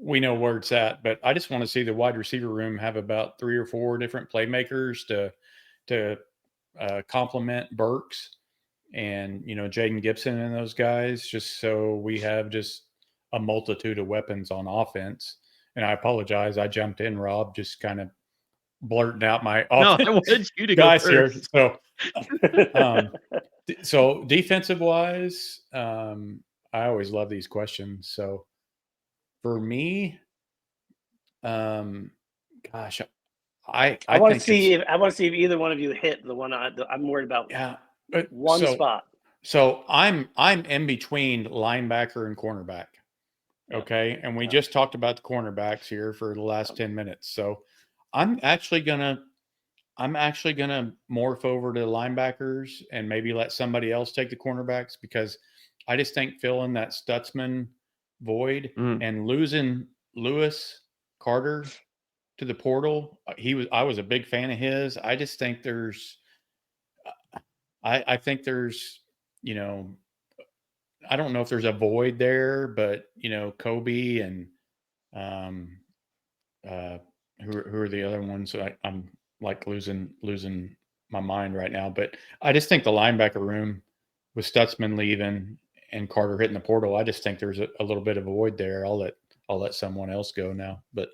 we know where it's at, but I just want to see the wide receiver room have about 3 or 4 different playmakers to complement Burks and Jaden Gibson and those guys, just so we have just a multitude of weapons on offense. And I apologize, I jumped in, Rob, just kind of blurting out my offense. No, I wanted you to guys go first. here. So defensive wise, I always love these questions. So for me, gosh, I want to see if either one of you hit the one I'm worried about. Yeah, one spot. So I'm in between linebacker and cornerback. Okay, and we just talked about the cornerbacks here for the last 10 minutes. So I'm actually gonna morph over to linebackers and maybe let somebody else take the cornerbacks, because I just think filling that Stutzman void and losing Lewis Carter to the portal. I was a big fan of his. I just think I think there's, I don't know if there's a void there, but Kobe and who are the other ones? I'm like losing my mind right now, but I just think the linebacker room with Stutzman leaving and Carter hitting the portal, I just think there's a little bit of a void there. I'll let someone else go now, but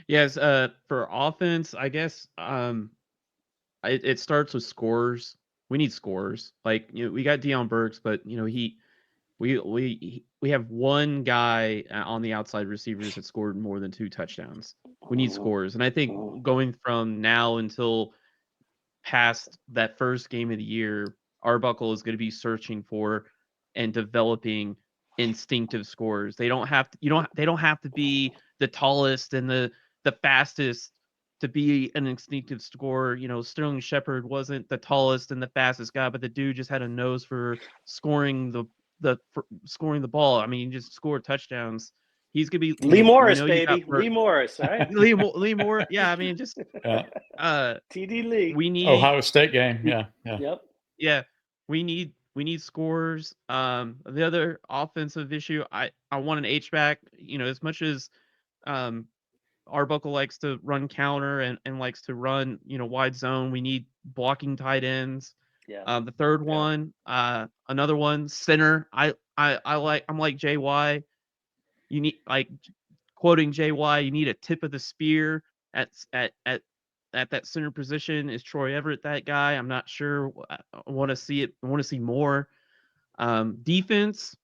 yes, for offense, I guess it starts with scores. We need scores. Like, we got Deion Burks, but we have one guy on the outside receivers that scored more than 2 touchdowns. We need scores, and I think going from now until past that first game of the year, Arbuckle is going to be searching for and developing instinctive scores. They don't have to, they don't have to be the tallest and the fastest to be an instinctive scorer. Sterling Shepard wasn't the tallest and the fastest guy, but the dude just had a nose for scoring scoring the ball. I mean, he just scored touchdowns. He's gonna be Lee Morris, baby. Lee Morris, right? Lee Morris. Yeah, I mean, just TD Lee. We need Ohio State game. Yeah. Yep. Yeah, we need scores. The other offensive issue, I want an H-back. As much as Arbuckle likes to run counter and likes to run wide zone, we need blocking tight ends. Yeah. The third one, another one, center. I'm like JY. You need, like, quoting JY, you need a tip of the spear at that center position. Is Troy Everett that guy? I'm not sure. I want to see it. I want to see more. Defense,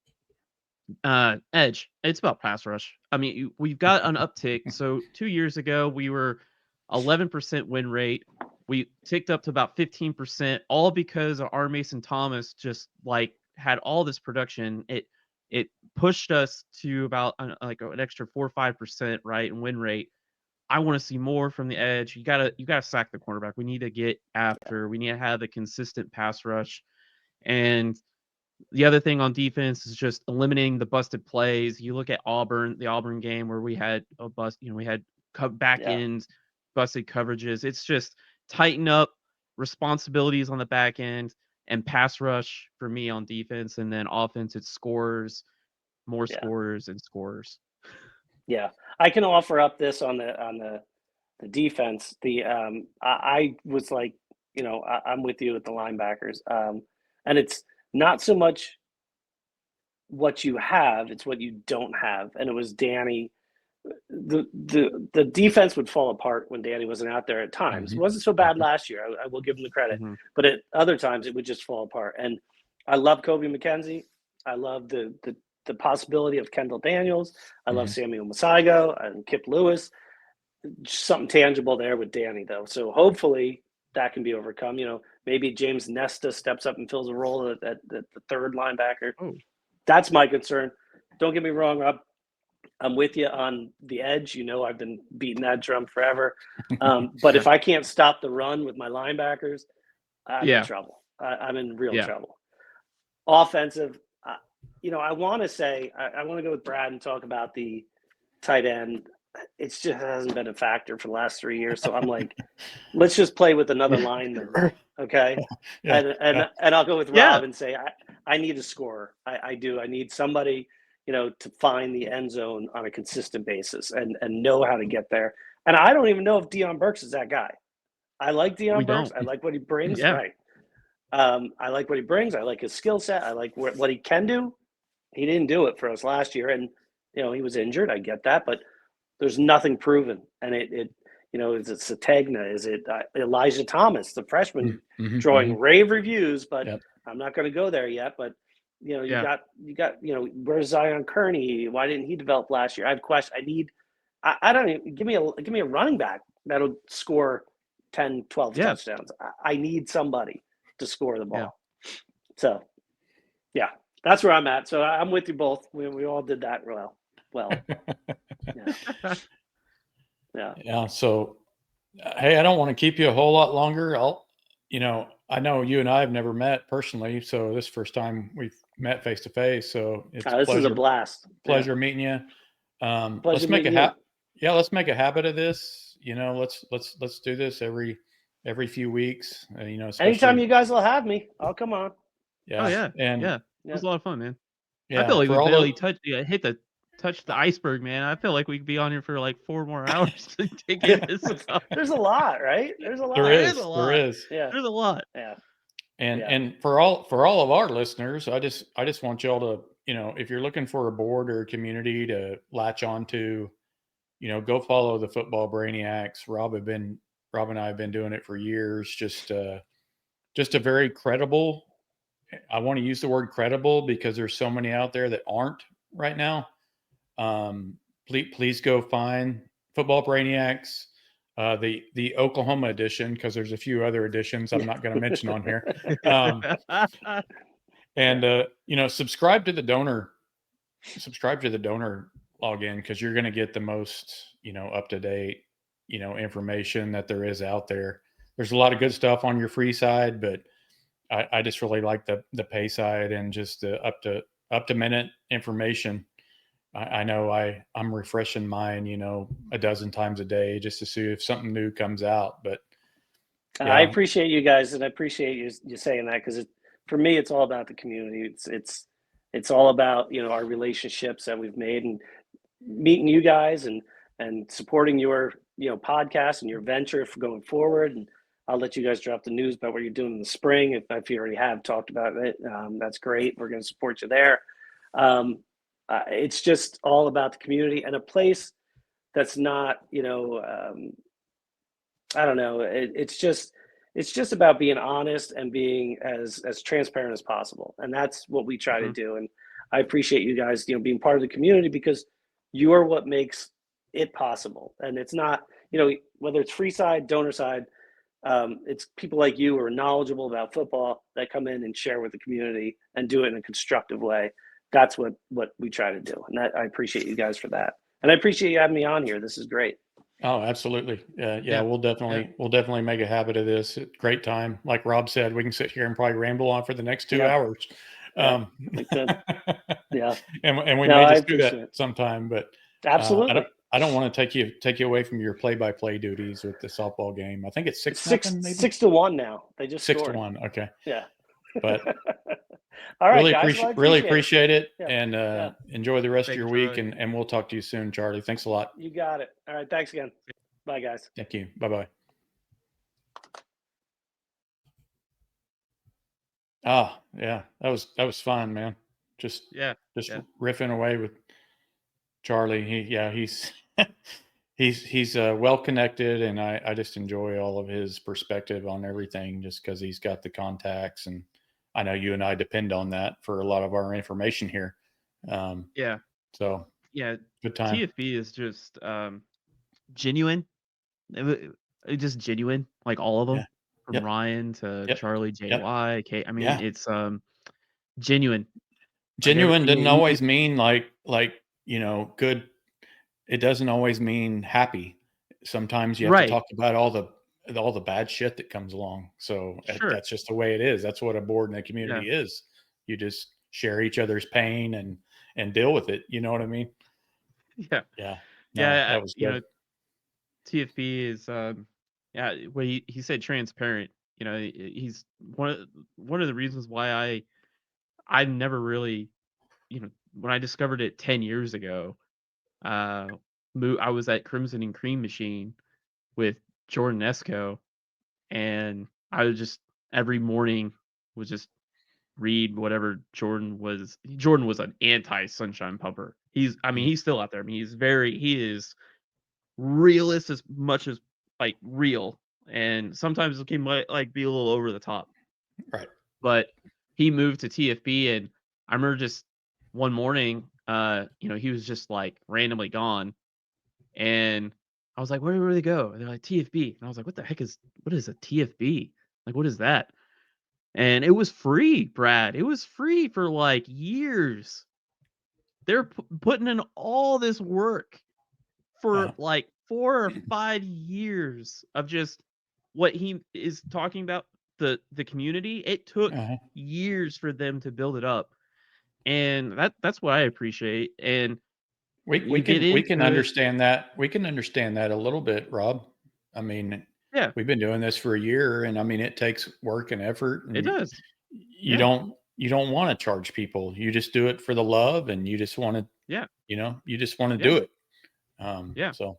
edge. It's about pass rush. I mean, we've got an uptick. So 2 years ago, we were 11% win rate. We ticked up to about 15%, all because our Mason Thomas just had all this production. It pushed us to about an extra 4 or 5%, right, in win rate. I want to see more from the edge. You gotta sack the cornerback. We need to get after. We need to have a consistent pass rush. And the other thing on defense is just eliminating the busted plays. You look at the Auburn game where we had a bust. We had back end busted coverages. It's just tighten up responsibilities on the back end and pass rush for me on defense, and then offense, it's scores, more scorers and scorers. Yeah, I can offer up this on the defense. I was like, I'm with you with the linebackers, and it's not so much what you have; it's what you don't have. And it was Danny. The defense would fall apart when Danny wasn't out there at times. Mm-hmm. It wasn't so bad last year. I will give him the credit, but at other times it would just fall apart. And I love Kobe McKenzie. I love the possibility of Kendall Daniels. I love Samuel Masaigo and Kip Lewis. Just something tangible there with Danny, though. So hopefully that can be overcome. Maybe James Nesta steps up and fills a role at the third linebacker. That's my concern. Don't get me wrong, Rob. I'm with you on the edge. I've been beating that drum forever. But if I can't stop the run with my linebackers, I'm in trouble. I'm in real trouble. Offensive, I want to say, I want to go with Brad and talk about the tight end. It just hasn't been a factor for the last 3 years. So I'm like, let's just play with another lineman. Okay. And I'll go with Rob and say, I need a scorer. I do. I need somebody, to find the end zone on a consistent basis and know how to get there. And I don't even know if Deion Burks is that guy. I like Deion Burks. I like what he brings. Right. I like what he brings. I like his skill set. I like what he can do. He didn't do it for us last year. And, he was injured. I get that. But there's nothing proven. And is it Sategna? Is it Elijah Thomas, the freshman, drawing rave reviews? But I'm not going to go there yet. But, you got, where's Zion Kearney? Why didn't he develop last year? I have questions. I don't even, give me a running back that'll score 10, 12 touchdowns. I need somebody to score the ball. So, that's where I'm at. So I'm with you both. We all did that well. Yeah. So, hey, I don't want to keep you a whole lot longer. I know you and I have never met personally, so this is the first time we've met face to face. So it's this is a blast. Pleasure meeting you. Pleasure Let's make meeting you. let's make a habit of this. Let's do this every few weeks. Anytime especially you guys will have me, I'll come on. Oh yeah, and yeah. It was a lot of fun, man. I yeah, feel like we for all barely those, touched the iceberg, man. I feel like we could be on here for like 4 more hours to dig into stuff. There's a lot, right? There's a lot. there is, a lot. yeah, There's a lot. Yeah. and for all of our listeners, I just want y'all to, if you're looking for a board or a community to latch onto, go follow the Football Brainiacs. Rob and I have been doing it for years. Just a very credible. I want to use the word credible because there's so many out there that aren't right now. Please go find Football Brainiacs, the Oklahoma edition, because there's a few other editions I'm not going to mention on here. And subscribe to the donor login, because you're going to get the most up to date information that there is out there. There's a lot of good stuff on your free side, but I just really like the pay side and just the up to minute information. I know I'm refreshing mine, a dozen times a day just to see if something new comes out. But yeah. I appreciate you guys, and I appreciate you saying that, because for me, it's all about the community. It's all about our relationships that we've made, and meeting you guys and supporting your podcast and your venture for going forward. And I'll let you guys drop the news about what you're doing in the spring. If you already have talked about it, that's great. We're going to support you there. It's just all about the community, and a place that's not, I don't know. It's just about being honest and being as transparent as possible. And that's what we try to do. And I appreciate you guys, being part of the community, because you are what makes it possible. And it's not, whether it's free side, donor side, it's people like you who are knowledgeable about football that come in and share with the community and do it in a constructive way. That's what we try to do. And I appreciate you guys for that. And I appreciate you having me on here. This is great. Oh, absolutely. We'll definitely make a habit of this. Great time. Like Rob said, we can sit here and probably ramble on for the next 2 hours. We could. Yeah. And we may just do that sometime, but absolutely. I don't want to take you away from your play-by-play duties with the softball game. I think it's 6-1 now. They just 6-1. Okay. Yeah. But all right, really appreciate it. And enjoy the rest of your week, and we'll talk to you soon, Charlie. Thanks a lot. You got it. All right. Thanks again. Bye, guys. Thank you. Bye-bye. Oh, yeah. That was fun, man. Just riffing away with Charlie. He's well connected, and I just enjoy all of his perspective on everything, just because he's got the contacts, and I know you and I depend on that for a lot of our information here. So good time. TFB is just genuine. It's just genuine, like all of them, from Ryan to Charlie, JY, Kate. I mean, it's genuine. Genuine doesn't always mean like good. It doesn't always mean happy. Sometimes you have to talk about all the bad shit that comes along. So that's just the way it is. That's what a board in a community is. You just share each other's pain and deal with it. You know what I mean? Yeah. Yeah. That was good. TFB is well, he said transparent. He's one of the reasons why I never really, when I discovered it 10 years ago, I was at Crimson and Cream Machine with Jordan Esco, and I was just every morning was just read whatever Jordan was. Jordan was an anti-sunshine pumper. He's still out there. I mean, he is realist as much as like real, and sometimes it can like be a little over the top. Right. But he moved to TFB, and I remember just one morning, he was just like randomly gone, and I was like, where did they go? And they're like, TFB. And I was like, what is a TFB? Like, what is that? And it was free, Brad. It was free for like years. They're putting in all this work for like 4 or 5 years of just what he is talking about, the community. It took years for them to build it up. And that's what I appreciate. And We you get can into it. understand that. We can understand that a little bit, Rob. I mean, Yeah, we've been doing this for a year, and I mean, it takes work and effort, it and does. you don't want to charge people. You just do it for the love, and you just want to, Yeah, you just want to yeah, do it. yeah. So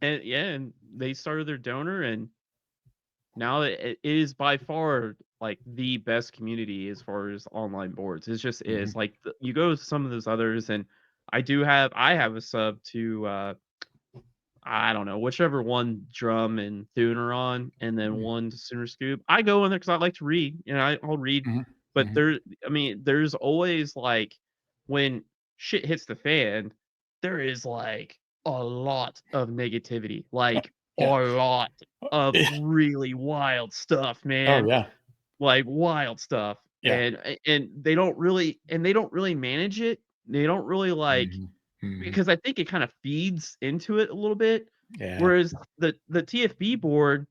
And they started their donor, and now it is by far like the best community as far as online boards. It just is like you go to some of those others, and I have a sub to I don't know, whichever one Drum and Thune are on, and then one to Sooner Scoop. I go in there because I like to read, I'll read, but there's always like when shit hits the fan, there is like a lot of negativity, like a yeah. lot of really wild stuff, Oh man. yeah. Like wild stuff. Yeah. And they don't really manage it. They don't really like because I think it kind of feeds into it a little bit. Yeah. Whereas the TFB board,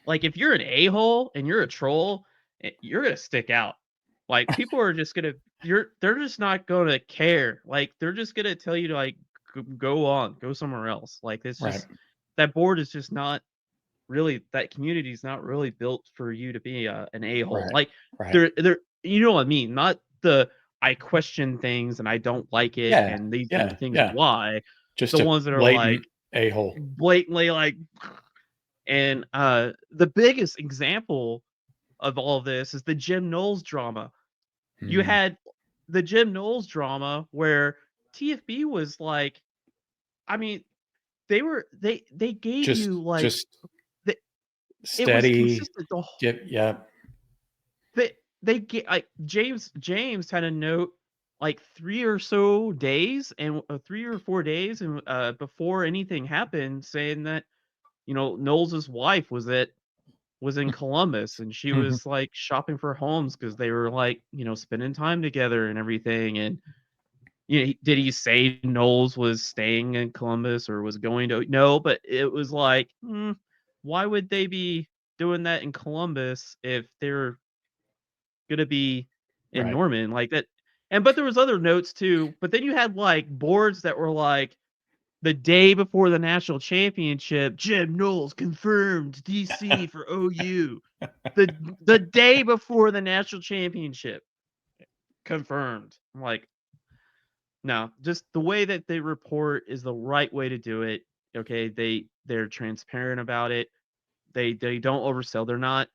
like if you're an a-hole and you're a troll, you're gonna stick out. Like people are just gonna they're just not gonna care. Like they're just gonna tell you to like go somewhere else. Like it's Right. just that board is just not really that community is not really built for you to be an a-hole. Right. Like Right. they're you know what I mean? Not the I question things and I don't like it Yeah. and these are the Yeah. things Yeah. why. Just The a ones that are like blatant a-hole. blatantly like and the biggest example of all this is the Jim Knowles drama. You had the Jim Knowles drama where TFB was like, I mean, they gave you like just the, it was steady. consistent the Yeah. they get like James had a note like 3 or so days and 3 or 4 days and before anything happened saying that Knowles's wife was in Columbus and she was like shopping for homes because they were like spending time together and everything. And did he say Knowles was staying in Columbus or was going to? No, but it was like why would they be doing that in Columbus if they're gonna be in Right. Norman like that? But there was other notes too. But then you had like boards that were like the day before the national championship, Jim Knowles confirmed DC for OU. The day before the national championship, confirmed. I'm like, no, just the way that they report is the right way to do it. Okay, they're transparent about it. They don't oversell. They're not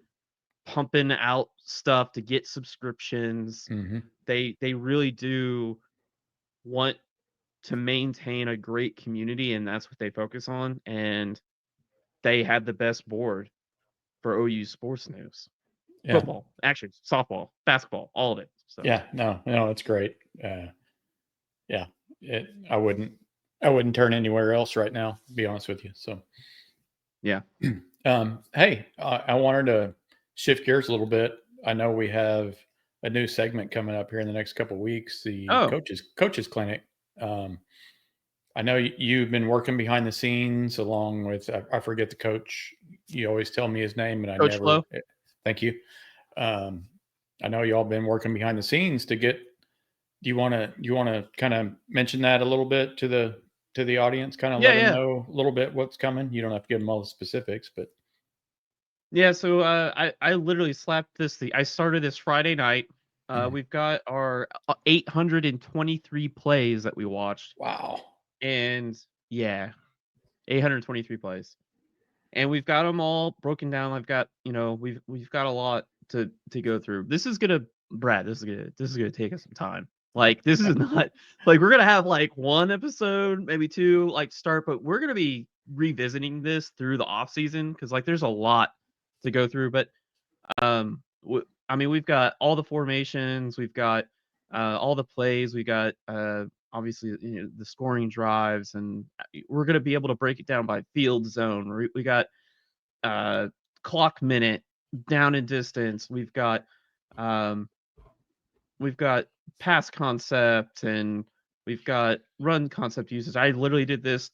pumping out stuff to get subscriptions. They really do want to maintain a great community, and that's what they focus on. And they had the best board for OU sports news, football, actually softball, basketball, all of it. So yeah, no, it's great. Yeah, I wouldn't turn anywhere else right now, to be honest with you. So yeah. Hey, I wanted to shift gears a little bit. I know we have a new segment coming up here in the next couple of weeks, the coaches clinic. I know you've been working behind the scenes along with I forget the coach. You always tell me his name, and I Coach never. Flo. Thank you. I know y'all been working behind the scenes to get. Do you want to kind of mention that a little bit to the audience? Kind of let them know a little bit what's coming. You don't have to give them all the specifics, but yeah. So I literally slapped this. I started this Friday night. We've got our 823 plays that we watched. Wow. And yeah, 823 plays. And we've got them all broken down. I've got, we've got a lot to go through. This is gonna take us some time. Like this is not like we're gonna have like one episode, maybe two, like start, but we're gonna be revisiting this through the off season because like there's a lot to go through. But we've got all the formations, we've got all the plays, we got obviously the scoring drives, and we're gonna be able to break it down by field zone. We got clock minute, down and distance. We've got pass concept, and we've got run concept uses. I literally did this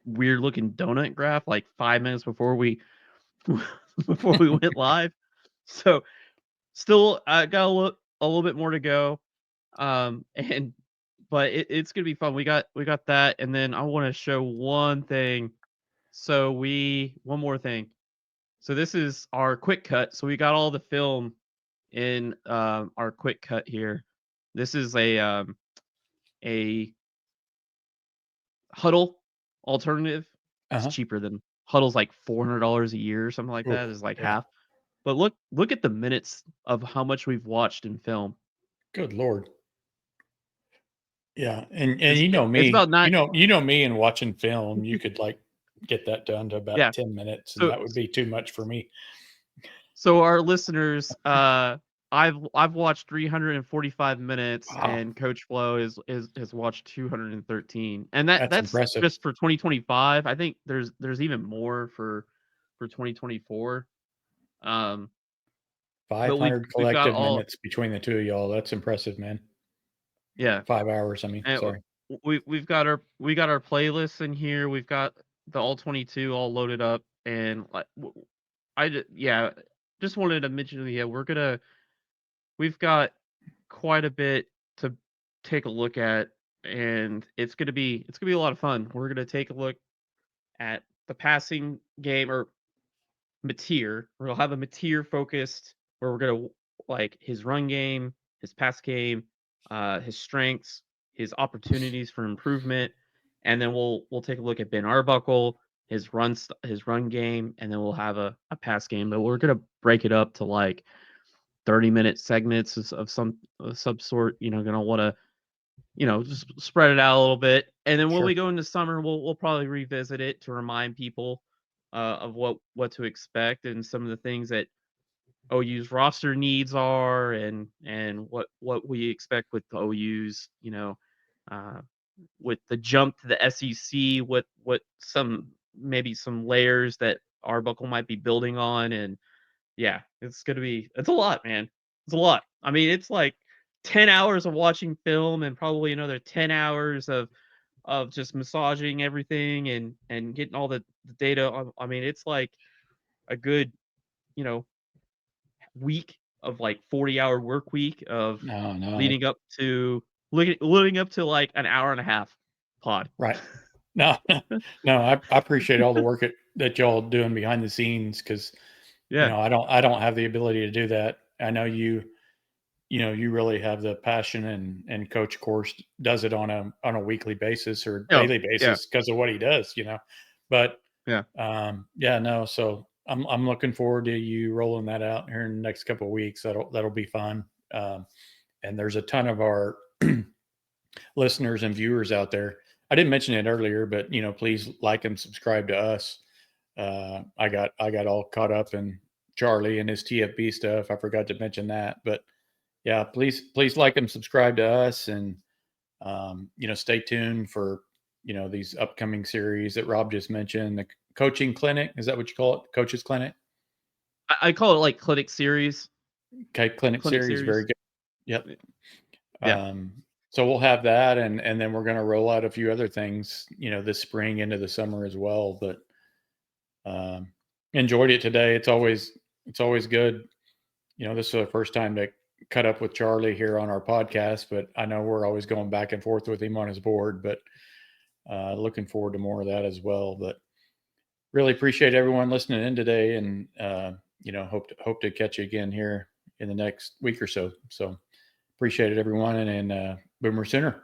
weird looking donut graph like 5 minutes before we went live. So still got a little bit more to go. And but it's gonna be fun. We got that, and then I want to show one thing. So one more thing. So this is our quick cut. So we got all the film in our quick cut here. This is a Huddle alternative. It's cheaper than Huddle's like $400 a year or something like that. Is like half. But look at the minutes of how much we've watched in film. Good Lord. Yeah, and It's you know me, it's about you know me and watching film, you could like get that done to about 10 minutes, and So that would be too much for me. So our listeners, I've watched 345 minutes, Wow. and Coach Flo has watched 213, and that's impressive. just for 2025. I think there's even more for 2024. 500 we've got collective all, minutes between the two of y'all. That's impressive, man. yeah, 5 hours. I mean, and sorry. we've got our playlists in here. We've got the all 22 all loaded up, and like just wanted to mention, we've got quite a bit to take a look at, and it's gonna be a lot of fun. We're gonna take a look at the passing game, or Mateer. We'll have a Mateer focused, where we're gonna like his run game, his pass game, his strengths, his opportunities for improvement, and then we'll take a look at Ben Arbuckle, his run game, and then we'll have a pass game. But we're gonna break it up to like 30-minute segments of some sort. Gonna want to just spread it out a little bit, and then when we go into summer, we'll probably revisit it to remind people of what to expect, and some of the things that OU's roster needs are, and what we expect with the OU's with the jump to the SEC, what maybe some layers that Arbuckle might be building on. And yeah, it's a lot, man. It's a lot. I mean, it's like 10 hours of watching film, and probably another 10 hours of just massaging everything, and getting all the data. I mean, it's like a good, week of like 40-hour work week of leading up to like an hour and a half pod. Right. No, I appreciate all the work that y'all doing behind the scenes, because I don't have the ability to do that. I know you really have the passion, and Coach, of course, does it on a weekly basis or daily basis because of what he does, But no. So I'm looking forward to you rolling that out here in the next couple of weeks. That'll be fun. And there's a ton of our listeners and viewers out there. I didn't mention it earlier, but please like and subscribe to us. I got all caught up in Charlie and his TFB stuff. I forgot to mention that, but yeah, please like and subscribe to us, and stay tuned for these upcoming series that Rob just mentioned. The coaching clinic, is that what you call it? Coaches clinic? I call it like clinic series. Okay, clinic series. Very good. Yep. Yeah. So we'll have that, and then we're going to roll out a few other things, this spring into the summer as well. But enjoyed it today. It's always good. This is the first time to cut up with Charlie here on our podcast, but I know we're always going back and forth with him on his board. But looking forward to more of that as well. But really appreciate everyone listening in today, and hope to catch you again here in the next week or so. So appreciate it, everyone, and Boomer Sooner.